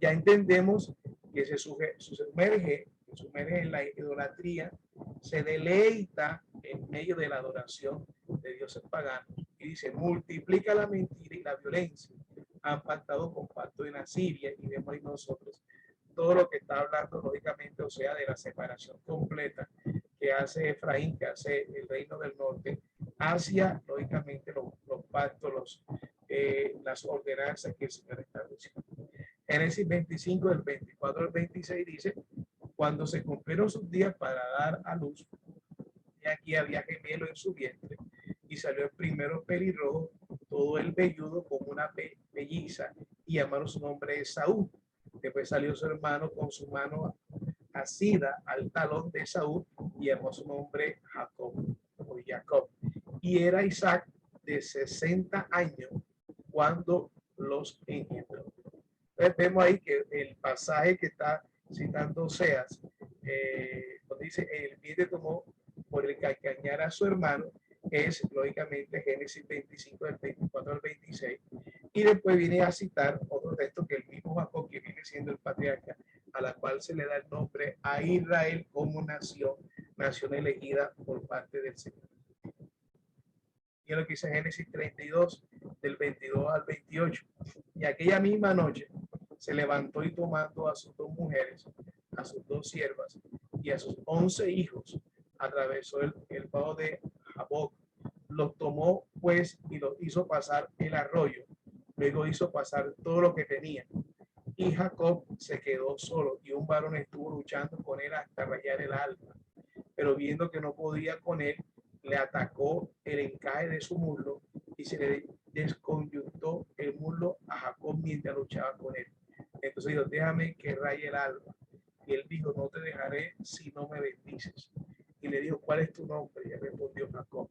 Ya entendemos que se sumerge en la idolatría, se deleita en medio de la adoración de dioses paganos y dice, multiplica la mentira y la violencia. Han pactado con pacto en Asiria y vemos ahí nosotros todo lo que está hablando, lógicamente, o sea, de la separación completa que hace Efraín, que hace el reino del norte, hacia, lógicamente, los pactos, las ordenanzas que el Señor estableció. Génesis 25, del 24 al 26 dice, cuando se cumplieron sus días para dar a luz, y aquí había gemelo en su vientre, y salió el primero pelirrojo, todo el velludo como una pelliza, y llamaron su nombre Esaú. Después salió su hermano con su mano asida al talón de Esaú y llamó su nombre Jacob o Jacob. Y era Isaac de 60 años cuando los engendró. Entonces vemos ahí que el pasaje que está citando Oseas, donde dice, el vientre tomó por el calcañar a su hermano, es lógicamente Génesis 25, del 24 al 26. Y después viene a citar otro texto que el mismo Jacob, que viene siendo el patriarca, a la cual se le da el nombre a Israel como nación elegida por parte del Señor. Y es lo que dice Génesis 32, del 22 al 28. Y aquella misma noche se levantó y tomando a sus dos mujeres, a sus dos siervas y a sus 11 hijos, atravesó el valle de Jaboc. Los tomó pues y los hizo pasar el arroyo. Luego hizo pasar todo lo que tenía. Y Jacob se quedó solo y un varón estuvo luchando con él hasta rayar el alma. Pero viendo que no podía con él, le atacó el encaje de su muslo y se le desconyuntó el muslo a Jacob mientras luchaba con él. Entonces dijo, déjame que raye el alma. Y él dijo, no te dejaré si no me bendices. Y le dijo, ¿cuál es tu nombre? Y respondió Jacob.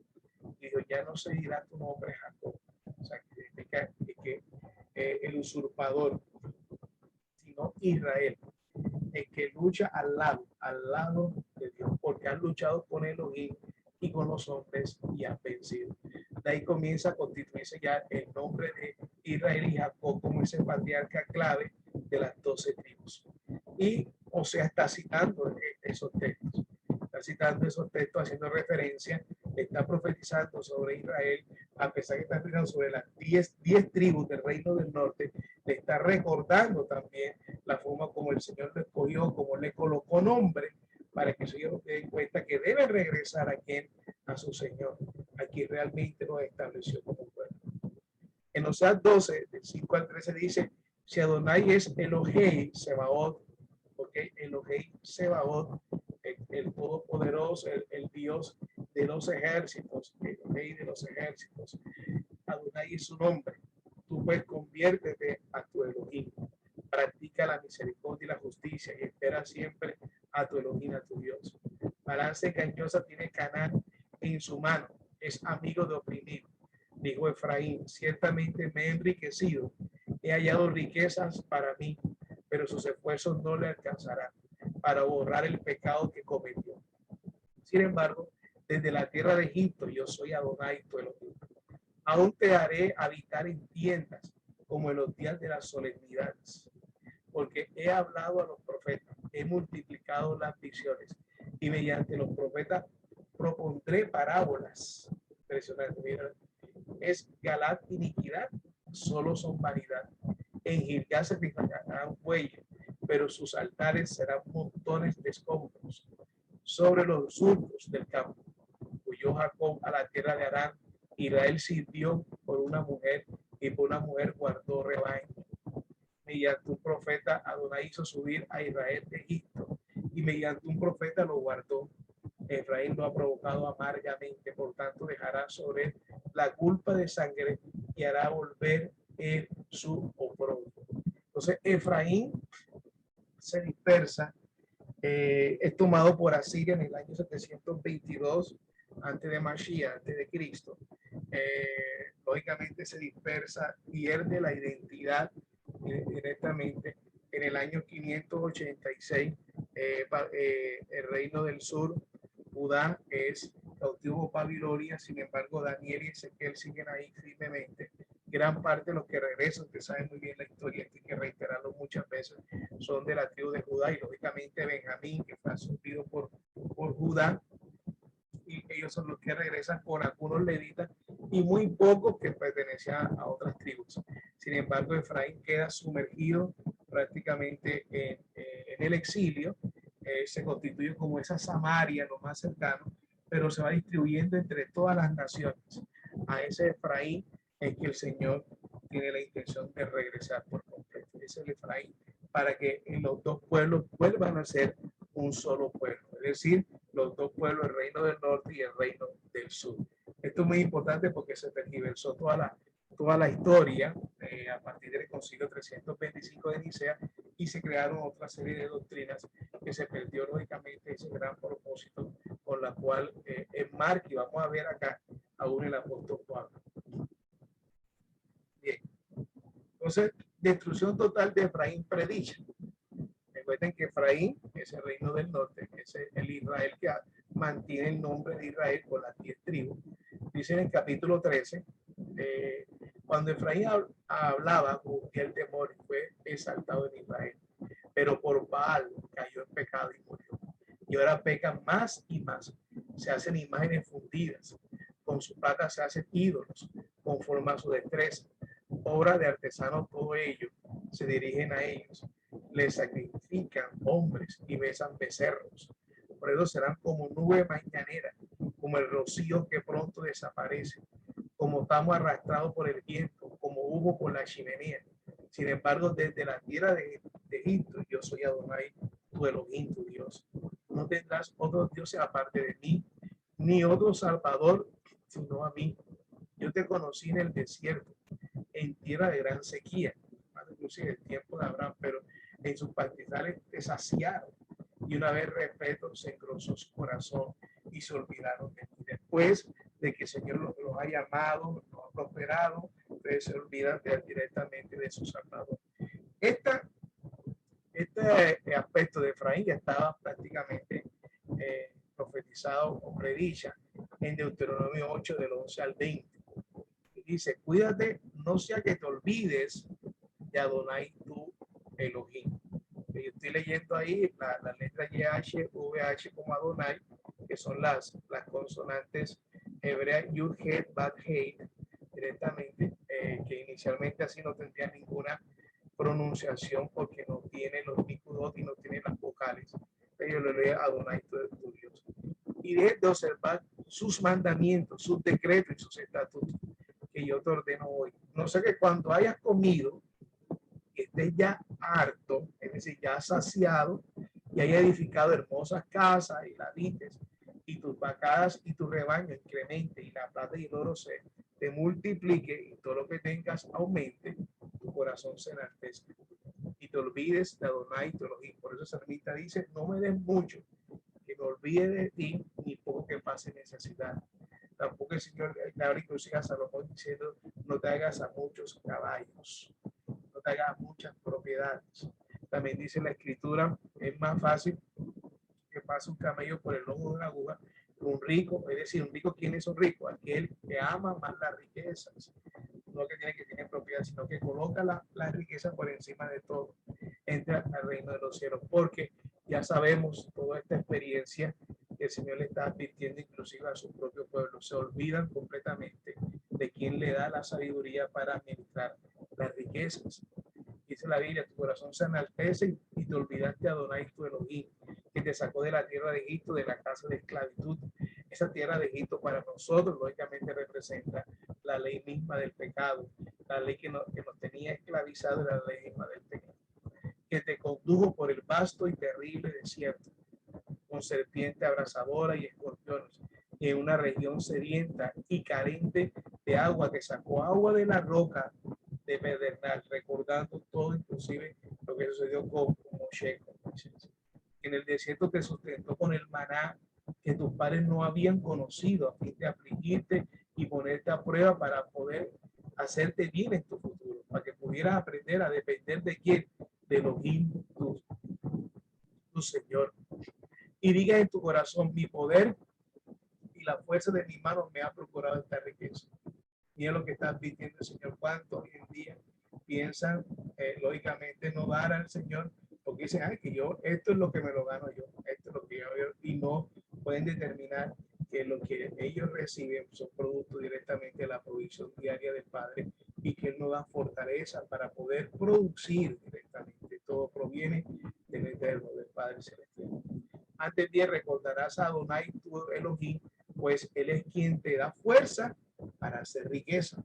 Y dijo, ya no se dirá tu nombre Jacob. O sea, que significa que el usurpador, sino Israel, el que lucha al lado de Dios, porque han luchado con Elohim y con los hombres y han vencido. De ahí comienza a constituirse ya el nombre de Israel y Jacob como ese patriarca clave de las 12 tribus. Y o sea, está citando esos textos. Está citando esos textos haciendo referencia, está profetizando sobre Israel, a pesar que está explicando sobre las 10 tribus del reino del norte, le está recordando también la forma como el Señor lo escogió, como le colocó nombre, para que ellos se den cuenta que deben regresar a su Señor, a quien realmente nos estableció como pueblo. En Oseas 12, del 5 al 13 dice, si Adonai es Elohei Sebaot, porque Elohei Sebaot, el Todopoderoso, el Dios de los ejércitos, el Rey de los ejércitos, Adonai es su nombre. Tú pues conviértete a tu Elohim. Practica la misericordia y la justicia y espera siempre a tu Elohim, a tu Dios. Balanza engañosa tiene Canaán en su mano. Es amigo de oprimido. Dijo Efraín, ciertamente me he enriquecido. He hallado riquezas para mí, pero sus esfuerzos no le alcanzarán para borrar el pecado que cometió. Sin embargo, desde la tierra de Egipto yo soy Adonai, tu Elohim. Aún te haré habitar en tiendas como en los días de las solemnidades, porque he hablado a los profetas, he multiplicado las visiones y mediante los profetas propondré parábolas. Impresionante, mira, es Galat iniquidad, solo son vanidad. En Gilgal se fijarán bueyes, pero sus altares serán montones de escombros sobre los surcos del campo. Huyó Jacob a la tierra de Arán, Israel sirvió por una mujer y por una mujer guardó rebaño. Mediante un profeta Adonai hizo subir a Israel de Egipto y mediante un profeta lo guardó. Efraín lo ha provocado amargamente, por tanto dejará sobre él la culpa de sangre y hará volver en su oprobio. Entonces Efraín se dispersa, es tomado por Asiria en el año 722 antes de Mashiach, antes de Cristo. Lógicamente se dispersa, pierde la identidad directamente. En el año 586, el reino del sur, Judá, es cautivo Babilonia. Sin embargo, Daniel y Ezequiel siguen ahí firmemente. Gran parte de los que regresan, ustedes saben muy bien la historia, hay que reiterarlo muchas veces, son de la tribu de Judá y lógicamente Benjamín, que fue asumido por Judá, y ellos son los que regresan con algunos levitas y muy pocos que pertenecían a otras tribus. Sin embargo, Efraín queda sumergido prácticamente en el exilio, se constituye como esa Samaria, lo más cercano, pero se va distribuyendo entre todas las naciones. A ese Efraín es que el Señor tiene la intención de regresar por completo. Ese es el Efraín, para que los dos pueblos vuelvan a ser un solo pueblo, es decir, los dos pueblos, el reino del norte y el reino del sur. Esto es muy importante porque se tergiversó toda la historia a partir del concilio 325 de Nicea y se crearon otra serie de doctrinas que se perdió lógicamente ese gran propósito con la cual enmarca, y vamos a ver acá aún el apóstol Pablo. Bien, entonces, destrucción total de Efraín predicha. Recuerden que Efraín es el reino del norte, es el Israel que mantiene el nombre de Israel con las 10 tribus. Dice en el capítulo 13, cuando Efraín hablaba, cubría el temor y fue exaltado en Israel. Pero por Baal cayó en pecado y murió. Y ahora pecan más y más. Se hacen imágenes fundidas. Con su plata se hacen ídolos, conforme a su destreza. Obra de artesanos todo ello. Se dirigen a ellos. Les sacrifican hombres y besan becerros. Por eso serán como nube mañanera, como el rocío que pronto desaparece, como estamos arrastrados por el viento, como humo por la chimenea. Sin embargo, desde la tierra de Egipto, yo soy Adonai, tu Elohim, tu Dios. No tendrás otros dioses aparte de mí, ni otro salvador sino a mí. Yo te conocí en el desierto, en tierra de gran sequía, inclusive el tiempo de Abraham, pero en sus pastizales te saciaron. Y una vez respeto, se engrosó su corazón y se olvidaron de mí. Después de que el Señor los ha llamado, los ha prosperado, ustedes se olvidan directamente de su Salvador. Este aspecto de Efraín ya estaba prácticamente profetizado o predicha en Deuteronomio 8 del 11 al 20. Y dice, cuídate, no sea que te olvides de Adonai tu Elohim. Yo estoy leyendo ahí la letra YH, VH como Adonai, que son las consonantes hebreas Yud, Het, Bat, Heit, directamente, que inicialmente así no tendría ninguna pronunciación porque no tiene los nikudot y no tiene las vocales. Yo le leo Adonai tu Dios. Y de observar sus mandamientos, sus decretos y sus estatutos que yo te ordeno hoy. No sé que cuando hayas comido y estés ya harto, es decir, ya saciado, y hayas edificado hermosas casas y la dites, y tus vacadas y tu rebaño incremente, y la plata y el oro se te multiplique y todo lo que tengas aumente, tu corazón se enaltezca. Y te olvides de Adonai tu Elohim. Por eso el salmista dice, no me des mucho, que me olvide de ti, ni poco que pase necesidad. Tampoco el Señor le habla inclusive a Salomón diciendo, no te hagas a muchos caballos, no te hagas muchas propiedades. También dice la escritura, es más fácil que pase un camello por el lomo de una aguja que un rico, es decir, un rico, ¿quién es un rico? Aquel que ama más las riquezas, no que tiene propiedad, sino que coloca la riqueza por encima de todo, entra al reino de los cielos, porque ya sabemos toda esta experiencia que el Señor le está advirtiendo inclusive a su propio pueblo, se olvidan completamente de quién le da la sabiduría para administrar las riquezas. Dice la Biblia, tu corazón se enaltece y te olvidaste de Adonai tu Elohim, que te sacó de la tierra de Egipto, de la casa de esclavitud. Esa tierra de Egipto para nosotros, lógicamente, representa la ley misma del pecado, la ley que nos tenía esclavizado, la ley misma del pecado, que te condujo por el vasto y terrible desierto, con serpiente abrasadora y escorpiones, y en una región sedienta y carente de agua, que sacó agua de la roca de Pedernal, recordando todo, inclusive lo que sucedió con Moshe. En el desierto te sustentó con el maná que tus padres no habían conocido, a fin de afligirte y ponerte a prueba para poder hacerte bien en tu futuro, para que pudieras aprender a depender de quién, de Elohim, tu Señor. Y digas en tu corazón, mi poder y la fuerza de mi mano me ha procurado esta riqueza. Mira lo que está pidiendo el Señor. ¿Cuántos hoy en día piensan, lógicamente, no dar al Señor? Porque dicen, ay, que yo, esto es lo que me lo gano yo, esto es lo que yo, y no pueden determinar que lo que ellos reciben son productos directamente de la provisión diaria del Padre y que Él nos da fortaleza para poder producir directamente. Todo proviene del Eterno, del Padre Celestial. Antes de recordarás a Adonai tu Elohim, pues Él es quien te da fuerza para hacer riqueza,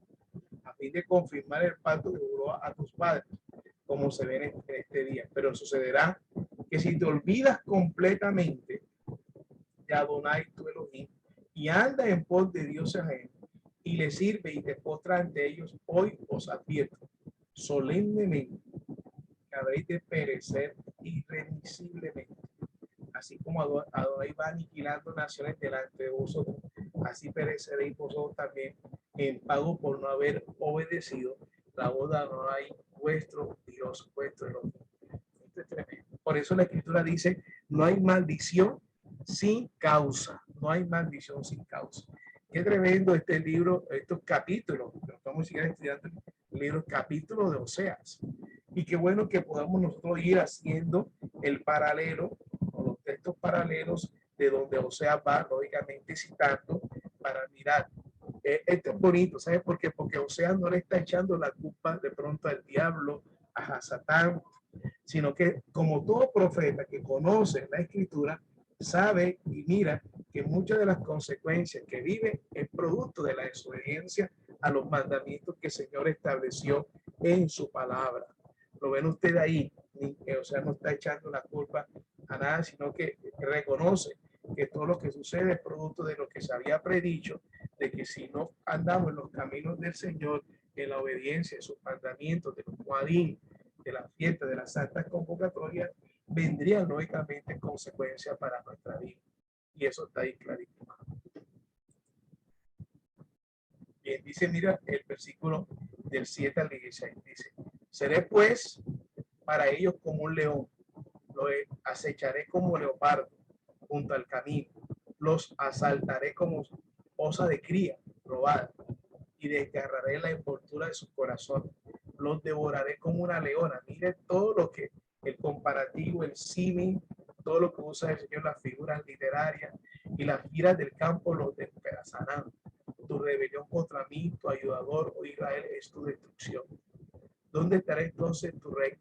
a fin de confirmar el pacto que juró a tus padres, como se ve en este día. Pero sucederá que si te olvidas completamente de Adonai tu Elohim y andas en pos de dioses ajenos y le sirve y te postras ante ellos, hoy os advierto solemnemente que habréis de perecer irremisiblemente. Así como Adonai va aniquilando naciones delante de vosotros, así pereceréis vosotros también en pago por no haber obedecido la voz de Adonai, vuestro Dios, vuestro Elohim. Esto es tremendo. Por eso la Escritura dice, no hay maldición sin causa. No hay maldición sin causa. Qué tremendo este libro, estos capítulos. Vamos a seguir estudiando el libro capítulos de Oseas. Y qué bueno que podamos nosotros ir haciendo el paralelo o los textos paralelos de donde Oseas va, lógicamente, citando para mirar. Esto es bonito, ¿sabes por qué? Porque Oseas no le está echando la culpa de pronto al diablo, a Satán, sino que como todo profeta que conoce la escritura, sabe y mira que muchas de las consecuencias que vive es producto de la desobediencia a los mandamientos que el Señor estableció en su palabra. Lo ven ustedes ahí, o sea, no está echando la culpa a nada, sino que reconoce que todo lo que sucede es producto de lo que se había predicho, de que si no andamos en los caminos del Señor, en la obediencia de sus mandamientos, de los Moadim, de la fiesta, de las santas convocatorias, vendrían lógicamente consecuencias para nuestra vida. Y eso está ahí clarito. Bien, dice, mira el versículo del 7 al 16, dice, seré pues para ellos como un león, los acecharé como leopardo junto al camino, los asaltaré como osa de cría robada y desgarraré la envoltura de su corazón, los devoraré como una leona. Mire todo lo que el comparativo, el símil, todo lo que usa el Señor, las figuras literarias y las fieras del campo los despedazarán. Tu rebelión contra mí, tu ayudador, oh Israel, es tu destrucción. ¿Dónde estará entonces tu rey?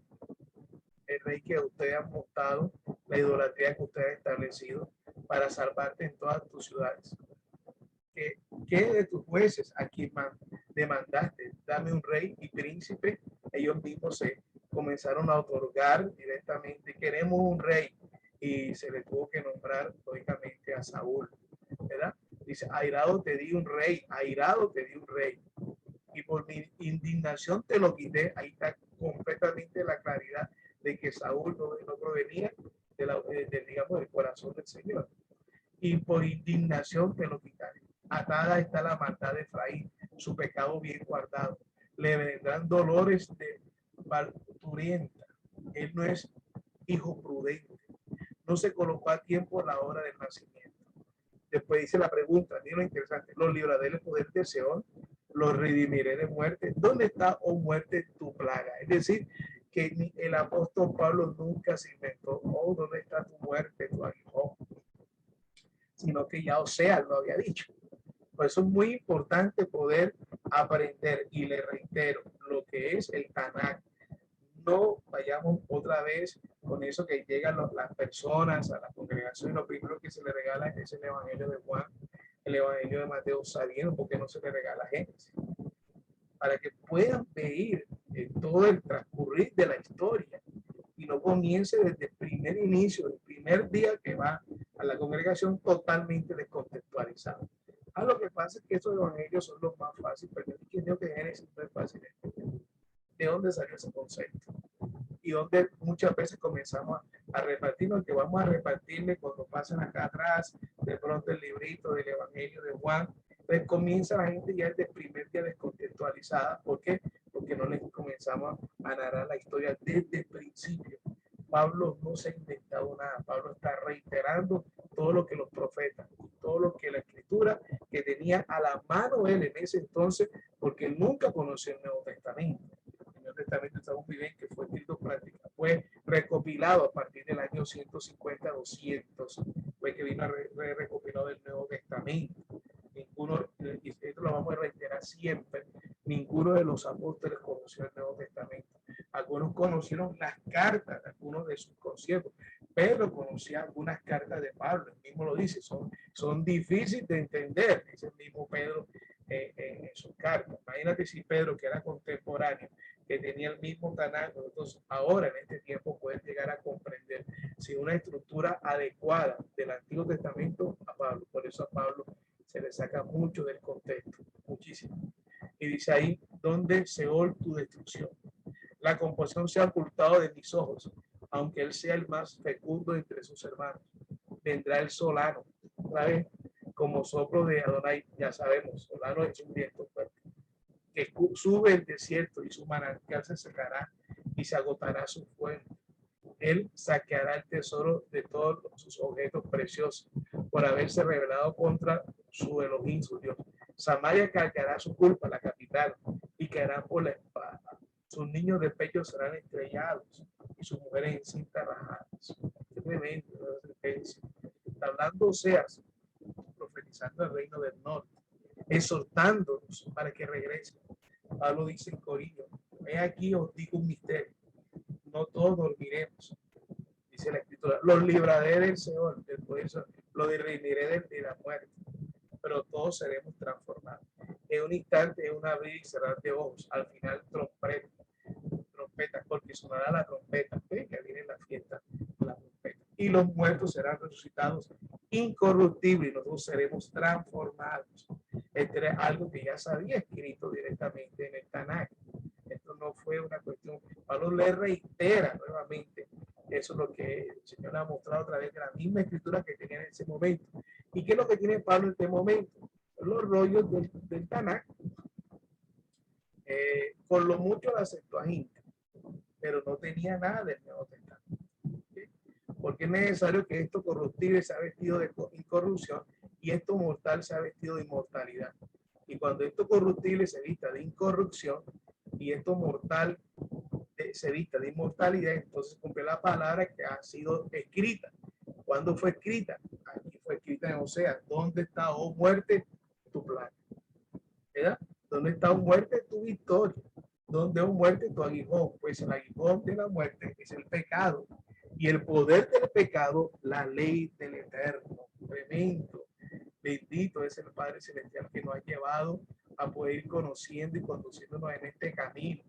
El rey que ustedes han montado, la idolatría que ustedes han establecido para salvarte en todas tus ciudades. ¿Qué de tus jueces a quien demandaste? Dame un rey y príncipe. Ellos mismos se comenzaron a otorgar directamente. Queremos un rey. Y se le tuvo que nombrar, lógicamente, a Saúl, ¿verdad? Dice, airado te di un rey, airado te di un rey. Y por mi indignación te lo quité. Ahí está completamente la claridad de que Saúl no provenía digamos, del corazón del Señor. Y por indignación te lo quitaré. Atada está la maldad de Efraín, su pecado bien guardado. Le vendrán dolores de parturienta. Él no es hijo prudente. No se colocó a tiempo la hora del nacimiento. Después dice la pregunta, miren lo interesante, los libraré del poder de Seón, los redimiré de muerte. ¿Dónde está, oh muerte, tu plaga? Es decir, que el apóstol Pablo nunca se inventó, oh, ¿dónde está tu muerte, tu aguijón? Sino que ya Oseas lo había dicho. Por eso es muy importante poder aprender, y le reitero, lo que es el Tanakh. No vayamos otra vez con eso que llegan las personas a la congregación y lo primero que se le regala es el Evangelio de Juan, el Evangelio de Mateo, sabiendo por qué no se le regala a gente. Para que puedan ver todo el transcurrir de la historia y no comience desde el primer inicio, el primer día que va a la congregación totalmente descontextualizado. Lo que pasa es que esos evangelios son los más fáciles, pero yo creo que Génesis no es fácil. ¿De dónde salió ese concepto? Y donde muchas veces comenzamos a repartirnos, que vamos a repartirle cuando pasan acá atrás, de pronto el librito del Evangelio de Juan. Entonces comienza la gente ya desde el primer día descontextualizada. ¿Por qué? Porque no les comenzamos a narrar la historia desde el principio. Pablo no se ha inventado nada. Pablo está reiterando todo lo que los profetas, todo lo que la escritura que tenía a la mano él en ese entonces, porque él nunca conoció el Nuevo Testamento. El Nuevo Testamento estamos viviendo que fue escrito práctica, fue recopilado a partir del año 150-200, fue que vino recopilado el Nuevo Testamento. Ninguno, y esto lo vamos a reiterar siempre, ninguno de los apóstoles conoció el Nuevo Testamento. Algunos conocieron las cartas de algunos de sus consiervos. Pedro conocía algunas cartas de Pablo, él mismo lo dice, son difíciles de entender, dice el mismo Pedro en sus cartas. Imagínate si Pedro, que era contemporáneo, que tenía el mismo Tanakh, entonces ahora en este tiempo pueden llegar a comprender sin una estructura adecuada del Antiguo Testamento a Pablo. Por eso a Pablo se le saca mucho del contexto, muchísimo. Y dice ahí, ¿dónde Seol tu destrucción? La composición se ha ocultado de mis ojos, aunque él sea el más fecundo entre sus hermanos. Vendrá el solano, ¿sabes? Como soplo de Adonai, ya sabemos, solano es un viento fuerte, que sube el desierto y su manantial se secará y se agotará su fuente. Él saqueará el tesoro de todos sus objetos preciosos por haberse rebelado contra su Elohim, su Dios. Samaria cargará su culpa, la capital, y caerá por la espada. Sus niños de pecho serán estrellados y sus mujeres en cinta rajadas. Qué tremendo, está hablando Oseas, profetizando el reino del norte, exhortándonos para que regresen. Pablo dice en Corinto, he aquí os digo un misterio, no todos dormiremos, dice la escritura, los libraré del Señor, del poder, lo redimiré de la muerte, pero todos seremos transformados. En un instante, en un abrir y cerrar de ojos, al final trompetas, porque sonará la trompeta, ¿sí? Que viene la fiesta, la trompeta. Y los muertos serán resucitados incorruptibles y nosotros seremos transformados. Esto era algo que ya se había escrito directamente en el Tanakh. Esto no fue una cuestión. Pablo le reitera nuevamente. Eso es lo que el Señor ha mostrado a través de la misma escritura que tenía en ese momento. ¿Y qué es lo que tiene Pablo en este momento? Los rollos del Tanakh, con lo mucho la Septuaginta, pero no tenía nada del Nuevo Testamento. ¿Sí? Porque es necesario que esto corruptible sea vestido de incorrupción y esto mortal sea vestido de inmortalidad. Y cuando esto corruptible se vista de incorrupción y esto mortal se vista de inmortalidad, entonces cumple la palabra que ha sido escrita. ¿Cuándo fue escrita? Aquí fue escrita en Oseas. ¿Dónde está, oh muerte, tu plan? ¿Verdad? ¿Dónde está, oh muerte, tu victoria? ¿Dónde, oh muerte, tu aguijón? Pues el aguijón de la muerte es el pecado. Y el poder del pecado, la ley del Eterno. Tremendo. Bendito es el Padre Celestial que nos ha llevado a poder ir conociendo y conduciéndonos en este camino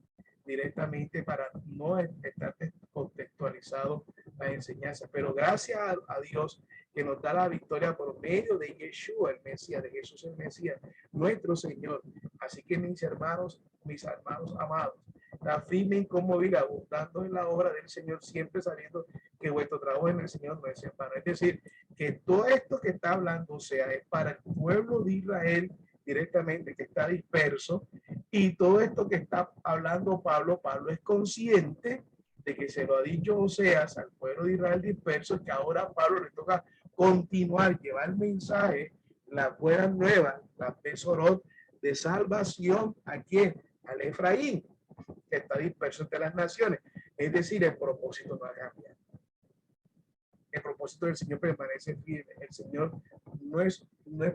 directamente para no estar contextualizado la enseñanza. Pero gracias a Dios que nos da la victoria por medio de Yeshua, el Mesías, de Jesús el Mesías, nuestro Señor. Así que mis hermanos amados, afirmen como vida, abundando en la obra del Señor, siempre sabiendo que vuestro trabajo en el Señor no es en vano. Es decir, que todo esto que está hablando, o sea, es para el pueblo de Israel directamente, que está disperso, y todo esto que está hablando Pablo es consciente de que se lo ha dicho Oseas al pueblo de Israel disperso, que ahora a Pablo le toca continuar, llevar el mensaje, las buenas nuevas, la besorot de salvación a quién, al Efraín, que está disperso entre las naciones. Es decir, el propósito no ha cambiado. El propósito del Señor permanece firme. El Señor no es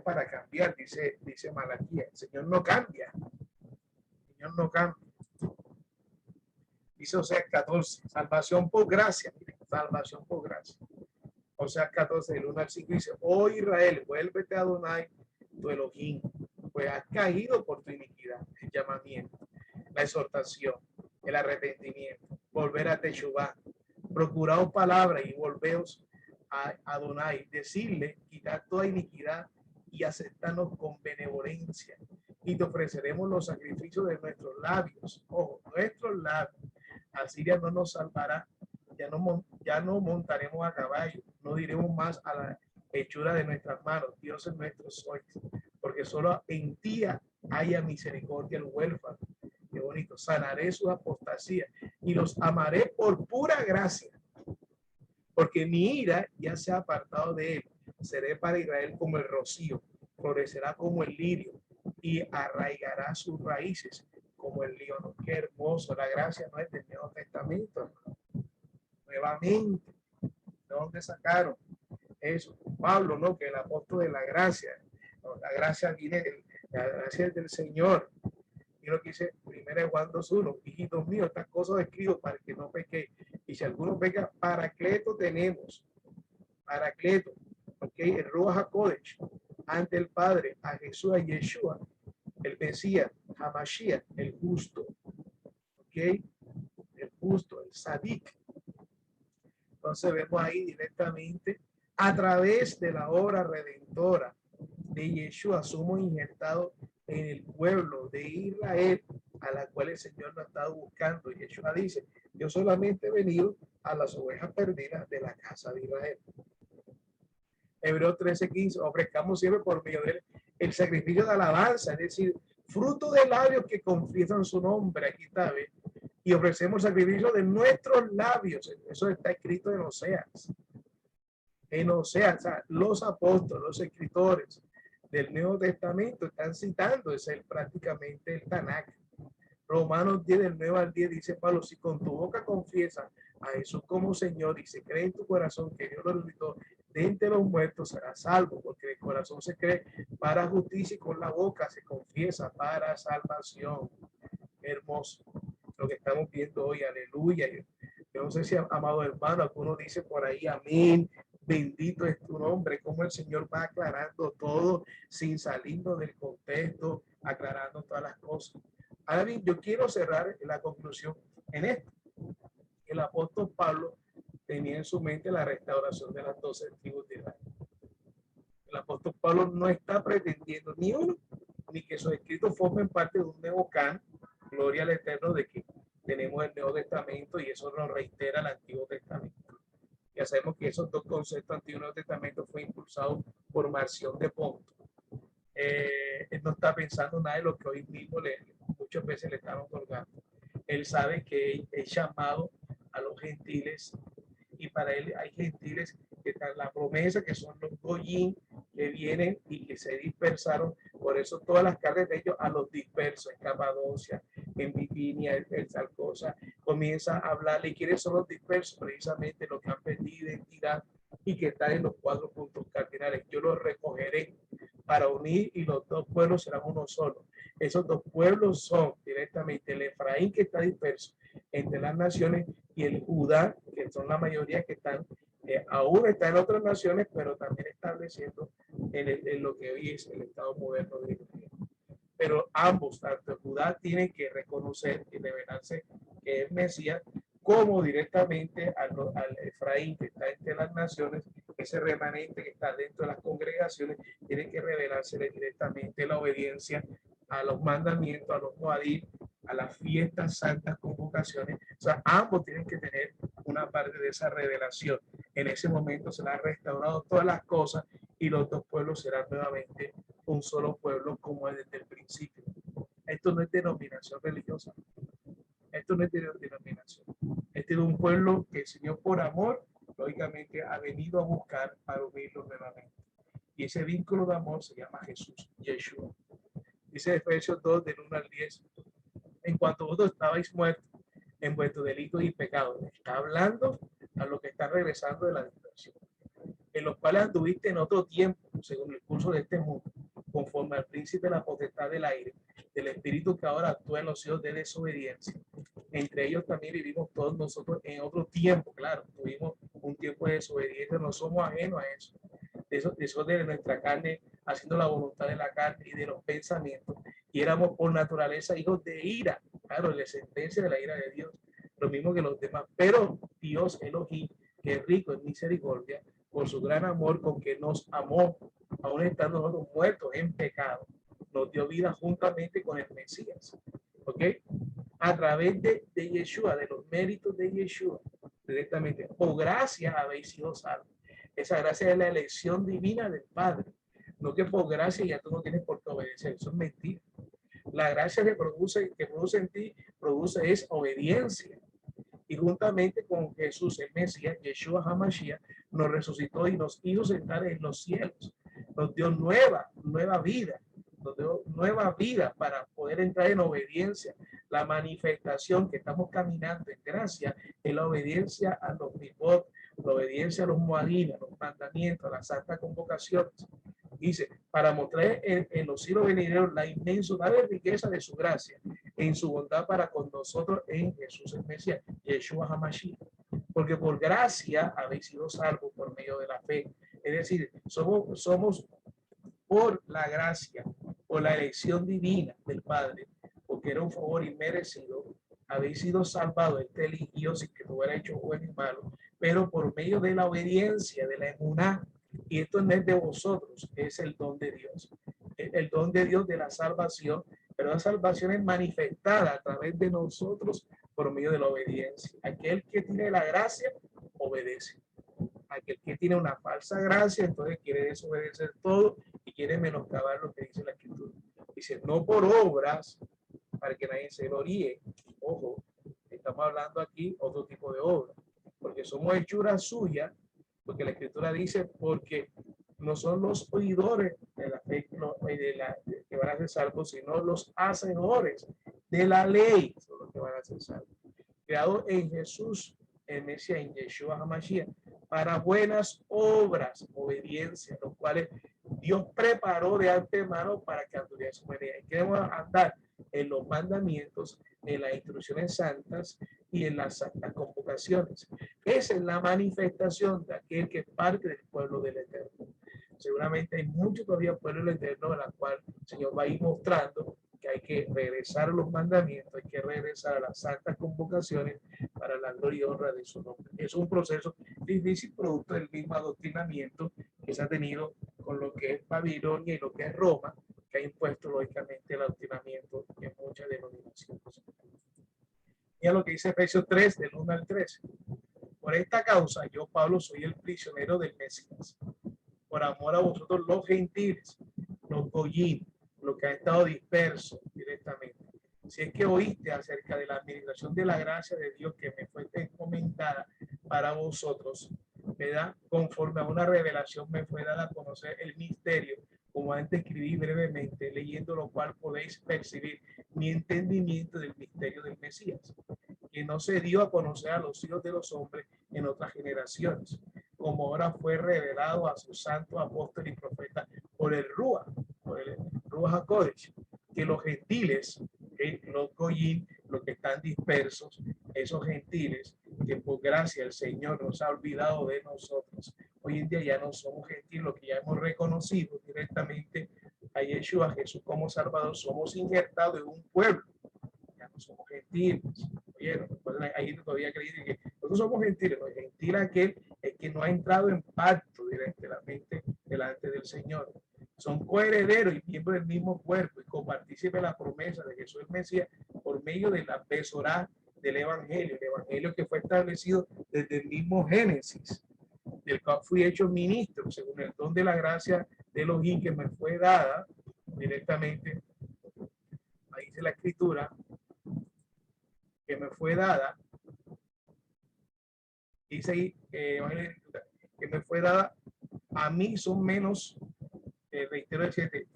para cambiar, dice Malaquías. El Señor no cambia. El Señor no cambia. Dice Oseas 14, salvación por gracia. Salvación por gracia. Oseas 14, del 1 al 5 dice, oh Israel, vuélvete a Adonai, tu Elohim, pues has caído por tu iniquidad. El llamamiento, la exhortación, el arrepentimiento, volver a Teshuvah, procuraos palabra y volveos a Adonai, decirle, quitar toda iniquidad y aceptarnos con benevolencia. Y te ofreceremos los sacrificios de nuestros labios. Ojo, nuestros labios. Asiria no nos salvará. Ya no montaremos a caballo. No diremos más a la hechura de nuestras manos. Dios es nuestro sois. Porque solo en ti haya misericordia el huérfano. Qué bonito. Sanaré sus apostasías y los amaré por pura gracia. Porque mi ira ya se ha apartado de él. Seré para Israel como el rocío, florecerá como el lirio y arraigará sus raíces como el líbano. Qué hermoso, la gracia no es del Nuevo Testamento. Nuevamente, ¿de dónde sacaron eso? Pablo, ¿no? Que el apóstol de la gracia. La gracia viene, la gracia del Señor. Y lo que dice 1 Juan 2:1, hijitos míos, estas cosas escribo para que no peque. Y si alguno peca, Paracleto tenemos. Paracleto, ok, el Ruach HaKodesh, ante el Padre, a Jesús, a Yeshua, el Mesías, Hamashiach, el justo, ok, el justo, el Sadik. Entonces vemos ahí directamente, a través de la obra redentora de Yeshua, somos injertados en el pueblo de Israel, a la cual el Señor nos ha estado buscando. Y Yeshua dice, yo solamente he venido a las ovejas perdidas de la casa de Israel. Hebreos 13:15, ofrezcamos siempre por medio de él el sacrificio de alabanza, es decir, fruto de labios que confiesan su nombre. Aquí está, ¿ves? Y ofrecemos el sacrificio de nuestros labios. Eso está escrito en Oseas. En Oseas, o sea, los apóstoles, los escritores del Nuevo Testamento están citando, es prácticamente el Tanakh. Romanos 10, del 9 al 10, dice Pablo, si con tu boca confiesas a Jesús como Señor y se cree en tu corazón que Dios lo resucitó de entre los muertos, serás salvo, porque el corazón se cree para justicia y con la boca se confiesa para salvación. Hermoso lo que estamos viendo hoy, aleluya. Yo no sé si, amado hermano, alguno dice por ahí, amén, bendito es tu nombre, como el Señor va aclarando todo sin salirnos del contexto, aclarando todas las cosas. Ahora bien, yo quiero cerrar la conclusión en esto. El apóstol Pablo tenía en su mente la restauración de las 12 tribus de Israel. El apóstol Pablo no está pretendiendo ni uno, ni que sus escritos formen parte de un nuevo canon, gloria al Eterno, de que tenemos el Nuevo Testamento y eso nos reitera el Antiguo Testamento. Ya sabemos que esos dos conceptos, Antiguo y Nuevo Testamento, fue impulsado por Marción de Ponto. Él no está pensando nada de lo que hoy mismo muchas veces le están otorgando. Él sabe que es llamado a los gentiles y para él hay gentiles que están la promesa, que son los goyim que vienen y que se dispersaron. Por eso todas las cartas de ellos a los dispersos en Capadocia, en Bitinia, en Salcosa, comienza a hablarle. ¿Quiénes son los dispersos? Precisamente los que han perdido identidad y que están en los 4 puntos cardinales. Yo los recogeré para unir y los dos pueblos serán uno solo. Esos dos pueblos son directamente el Efraín, que está disperso entre las naciones, y el Judá, que son la mayoría que están, aún están en otras naciones, pero también estableciendo en lo que hoy es el Estado moderno de Israel. Pero ambos, tanto el Judá, tienen que reconocer y revelarse que es Mesías, como directamente al Efraín, que está entre las naciones, ese remanente que está dentro de las congregaciones, tiene que revelársele directamente la obediencia a los mandamientos, a los moadí, a las fiestas santas, convocaciones. O sea, ambos tienen que tener una parte de esa revelación. En ese momento se le han restaurado todas las cosas y los dos pueblos serán nuevamente un solo pueblo como es desde el principio. Esto no es denominación religiosa. Esto no es denominación. Este es un pueblo que el Señor por amor, lógicamente, ha venido a buscar para unirlo nuevamente. Y ese vínculo de amor se llama Jesús, Yeshua. Dice Efesios 2, del 1 al 10. En cuanto vosotros estabais muertos en vuestros delitos y pecados, está hablando a los que están regresando de la dispersión, en los cuales anduviste en otro tiempo, según el curso de este mundo, conforme al príncipe de la potestad del aire, del espíritu que ahora actúa en los hijos de desobediencia. Entre ellos también vivimos todos nosotros en otro tiempo, claro, tuvimos un tiempo de desobediencia, no somos ajenos a eso. Eso de nuestra carne, haciendo la voluntad de la carne y de los pensamientos, y éramos por naturaleza hijos de ira, claro, la sentencia de la ira de Dios, lo mismo que los demás, pero Dios Elohim, que es rico en misericordia, por su gran amor con que nos amó, aún estando nosotros muertos en pecado, nos dio vida juntamente con el Mesías, ¿ok? A través de Yeshua, de los méritos de Yeshua, directamente, por gracia habéis sido salvos. Esa gracia es la elección divina del Padre, no que por gracia ya tú no tienes por qué obedecer, eso es mentira. La gracia que produce en ti, produce es obediencia. Y juntamente con Jesús, el Mesías, Yeshua HaMashiach, nos resucitó y nos hizo sentar en los cielos. Nos dio nueva vida. Nos dio nueva vida para poder entrar en obediencia. La manifestación que estamos caminando en gracia es la obediencia a los mitzvot, la obediencia a los moadín, a los mandamientos, a las santas convocaciones. Dice, para mostrar en los siglos venideros la inmensurable riqueza de su gracia, en su bondad para con nosotros en Jesús el Mesías, Yeshua HaMashiach. Porque por gracia habéis sido salvos por medio de la fe. Es decir, somos por la gracia, por la elección divina del Padre, porque era un favor inmerecido, habéis sido salvados, este eligió sin que no hubiera hecho bueno y malo, pero por medio de la obediencia, de la emuná. Y esto no es de vosotros, es el don de Dios. El don de Dios de la salvación, pero la salvación es manifestada a través de nosotros por medio de la obediencia. Aquel que tiene la gracia, obedece. Aquel que tiene una falsa gracia, entonces quiere desobedecer todo y quiere menoscabar lo que dice la Escritura. Dice, no por obras, para que nadie se gloríe. Ojo, estamos hablando aquí otro tipo de obra, porque somos hechuras suyas, porque la Escritura dice, porque no son los oidores de la fe que van a ser salvos, sino los hacedores de la ley son los que van a ser salvos. Creados en Jesús, en Mesías, en Yeshua HaMashiach, para buenas obras, obediencia, los cuales Dios preparó de antemano para que anduviese su manera. Y queremos andar en los mandamientos, en las instrucciones santas y en las santas convocaciones. Esa es la manifestación de aquel que es parte del pueblo del Eterno. Seguramente hay muchos todavía pueblos del Eterno en la cual el Señor va a ir mostrando que hay que regresar a los mandamientos, hay que regresar a las santas convocaciones para la gloria y honra de su nombre. Es un proceso difícil, producto del mismo adoctrinamiento que se ha tenido con lo que es Babilonia y lo que es Roma, que ha impuesto lógicamente el adoctrinamiento en muchas denominaciones. Mira lo que dice Efesios 3, del 1 al 13. Por esta causa, yo, Pablo, soy el prisionero del Mesías, por amor a vosotros los gentiles, los goyim, los que han estado dispersos directamente. Si es que oíste acerca de la administración de la gracia de Dios que me fue encomendada para vosotros, ¿verdad? Conforme a una revelación me fue dada a conocer el misterio, como antes escribí brevemente, leyendo lo cual podéis percibir mi entendimiento del misterio del Mesías, que no se dio a conocer a los hijos de los hombres en otras generaciones, como ahora fue revelado a sus santos apóstoles y profetas por el Ruach HaKodesh, que los gentiles, los goyim, los que están dispersos, esos gentiles, que por gracia el Señor nos ha olvidado de nosotros. Hoy en día ya no somos gentiles, lo que ya hemos reconocido directamente a Yeshua, Jesús como Salvador, somos injertados en un pueblo, ya no somos gentiles. Oye, hay gente todavía que dice que nosotros somos gentiles, no es gentil aquel es que no ha entrado en pacto directamente delante del Señor. Son coherederos y miembros del mismo cuerpo y copartícipes de la promesa de Jesús el Mesías por medio de la besorá del Evangelio, el Evangelio que fue establecido desde el mismo Génesis, del cual fui hecho ministro según el don de la gracia de Elohim que me fue dada directamente. Ahí dice la escritura que me fue dada, dice ahí que me fue dada a mí son menos, reitero el 7,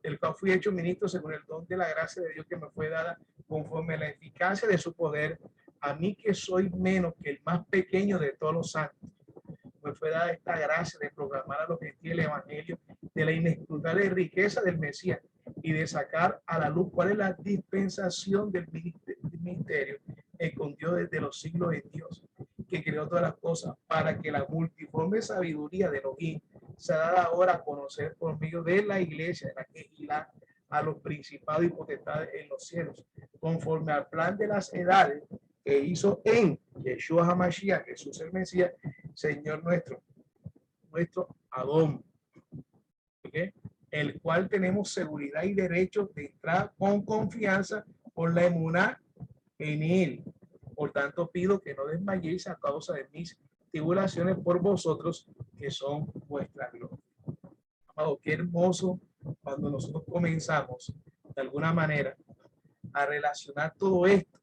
el cual fui hecho ministro según el don de la gracia de Dios que me fue dada conforme a la eficacia de su poder, a mí que soy menos que el más pequeño de todos los santos. Me fue dada esta gracia de proclamar a los gentiles el evangelio de la inescrutable riqueza del Mesías y de sacar a la luz cuál es la dispensación del ministerio escondido desde los siglos en Dios, que creó todas las cosas, para que la multiforme sabiduría de Elohim se ha dado ahora a conocer por medio de la iglesia, de la que irá a los principados y potestades en los cielos, conforme al plan de las edades que hizo en Yeshua HaMashiach, Jesús el Mesías, Señor nuestro Adón, ¿okay? El cual tenemos seguridad y derecho de entrar con confianza por la emuná en él. Por tanto, pido que no desmayéis a causa de mis tribulaciones por vosotros, que son vuestra gloria. Amado, qué hermoso cuando nosotros comenzamos de alguna manera a relacionar todo esto,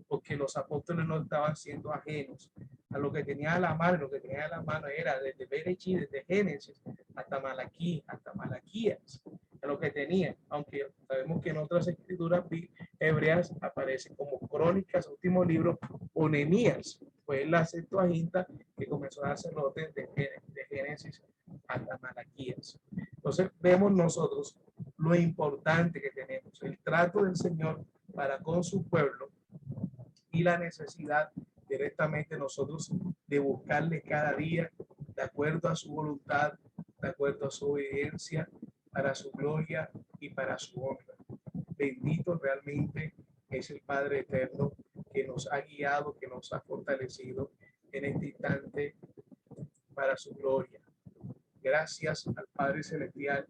porque los apóstoles no estaban siendo ajenos a lo que tenía a la mano. Lo que tenía a la mano era desde Berechí, desde Génesis hasta Malaquí, hasta Malaquías, a lo que tenía, aunque sabemos que en otras escrituras hebreas aparecen como Crónicas, último libro, o Nehemías, fue la Septuaginta que comenzó a hacer orden de Génesis hasta Malaquías. Entonces vemos nosotros lo importante que tenemos, el trato del Señor para con su pueblo y la necesidad directamente nosotros de buscarle cada día de acuerdo a su voluntad, de acuerdo a su obediencia, para su gloria y para su honra. Bendito realmente es el Padre Eterno que nos ha guiado, que nos ha fortalecido en este instante para su gloria. Gracias al Padre Celestial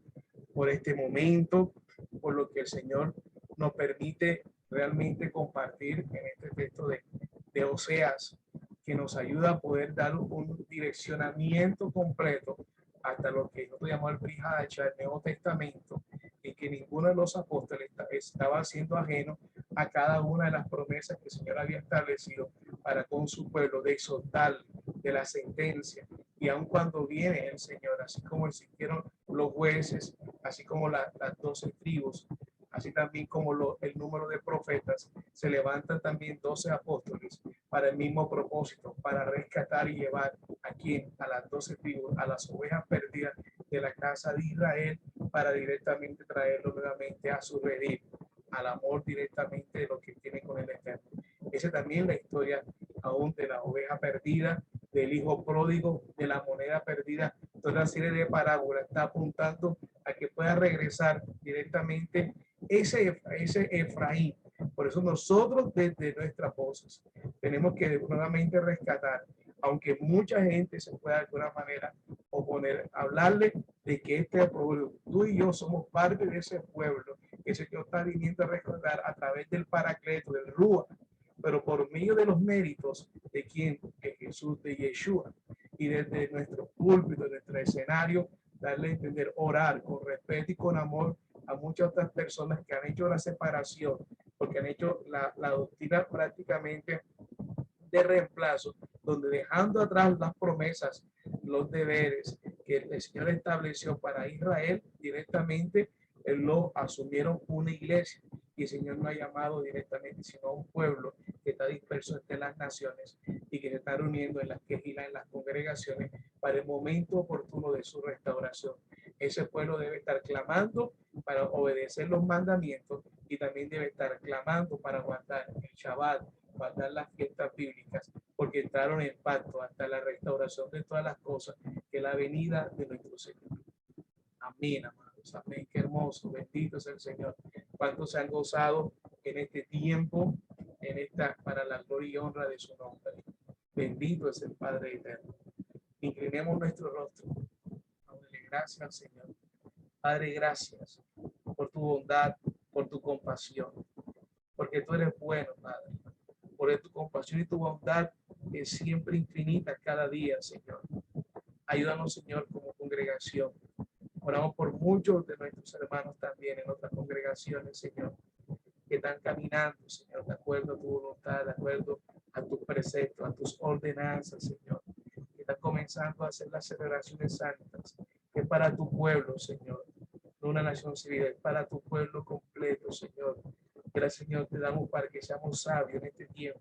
por este momento, por lo que el Señor nos permite realmente compartir en este texto de Oseas, que nos ayuda a poder dar un direccionamiento completo hasta lo que nosotros llamamos el Brihacha, el Nuevo Testamento, y que ninguno de los apóstoles estaba siendo ajeno a cada una de las promesas que el Señor había establecido para con su pueblo, de exhortar, de la sentencia. Y aun cuando viene el Señor, así como existieron los jueces, así como las 12 tribus, así también como el número de profetas, se levantan también 12 apóstoles para el mismo propósito, para rescatar y llevar a las 12 tribus, a las ovejas perdidas de la casa de Israel, para directamente traerlo nuevamente a su redil, al amor directamente de lo que tiene con el Eterno. Esa también la historia aún de la oveja perdida, del hijo pródigo, de la moneda perdida. Toda una serie de parábolas está apuntando a que pueda regresar directamente ese Efraín. Por eso nosotros desde nuestras voces tenemos que nuevamente rescatar, aunque mucha gente se pueda de alguna manera oponer, hablarle de que este pueblo, tú y yo somos parte de ese pueblo que el Señor está viniendo a rescatar a través del Paracleto, del Rúa, pero por medio de los méritos de quien, de Jesús, de Yeshua, y desde nuestro púlpito, nuestro escenario, darle a entender, orar con respeto y con amor a muchas otras personas que han hecho la separación, porque han hecho la doctrina prácticamente de reemplazo, donde dejando atrás las promesas, los deberes que el Señor estableció para Israel directamente, lo asumieron una iglesia. Y el Señor no ha llamado directamente, sino a un pueblo que está disperso entre las naciones y que se está reuniendo en las quejilas, en las congregaciones, para el momento oportuno de su restauración. Ese pueblo debe estar clamando para obedecer los mandamientos y también debe estar clamando para guardar el Shabbat, guardar las fiestas bíblicas, porque entraron en pacto hasta la restauración de todas las cosas, que la venida de nuestro Señor. Amén, amados. Amén. Qué hermoso. Bendito es el Señor. Cuántos se han gozado en este tiempo, para la gloria y honra de su nombre. Bendito es el Padre eterno. Inclinemos nuestro rostro. Dándole gracias al Señor. Padre, gracias por tu bondad, por tu compasión, porque tú eres bueno, Padre. Por tu compasión y tu bondad que es siempre infinita cada día, Señor. Ayúdanos, Señor, como congregación. Oramos por muchos de nuestros hermanos también en otras congregaciones, Señor, que están caminando, Señor, de acuerdo a tu voluntad, de acuerdo a tus preceptos, a tus ordenanzas, Señor. Que están comenzando a hacer las celebraciones santas, que es para tu pueblo, Señor, no una nación civil, es para tu pueblo completo, Señor. Gracias, Señor, te damos para que seamos sabios en este tiempo,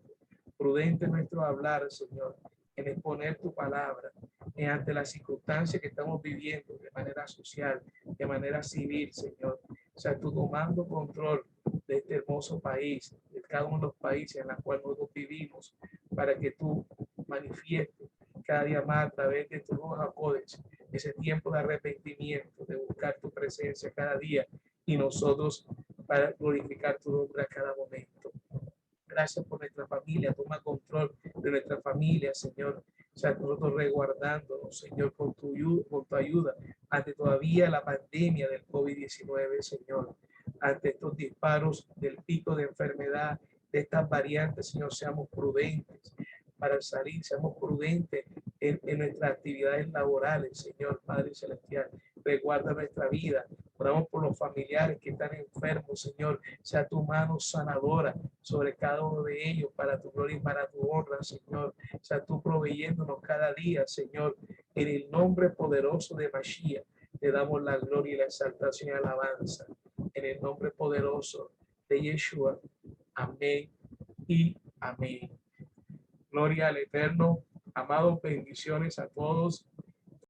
prudente en nuestro hablar, Señor, en exponer tu palabra, ante las circunstancias que estamos viviendo de manera social, de manera civil, Señor. O sea, tú tomando control de este hermoso país, de cada uno de los países en los cuales nosotros vivimos, para que tú manifiestes cada día más a través de tu Ruach HaKodesh ese tiempo de arrepentimiento, de buscar tu presencia cada día y nosotros para glorificar tu nombre a cada momento. Gracias por nuestra familia, toma control de nuestra familia, Señor. O sea, nosotros resguardándonos, Señor, con tu ayuda, ante todavía la pandemia del COVID-19, Señor, ante estos disparos del pico de enfermedad, de estas variantes, Señor, seamos prudentes para salir, seamos prudentes en nuestras actividades laborales, Señor, Padre Celestial. Resguarda nuestra vida. Oramos por los familiares que están enfermos, Señor. Sea tu mano sanadora sobre cada uno de ellos para tu gloria y para tu honra, Señor. Sea tú proveyéndonos cada día, Señor. En el nombre poderoso de Mashiach, te damos la gloria y la exaltación y alabanza. En el nombre poderoso de Yeshua. Amén y amén. Gloria al Eterno. Amados, bendiciones a todos.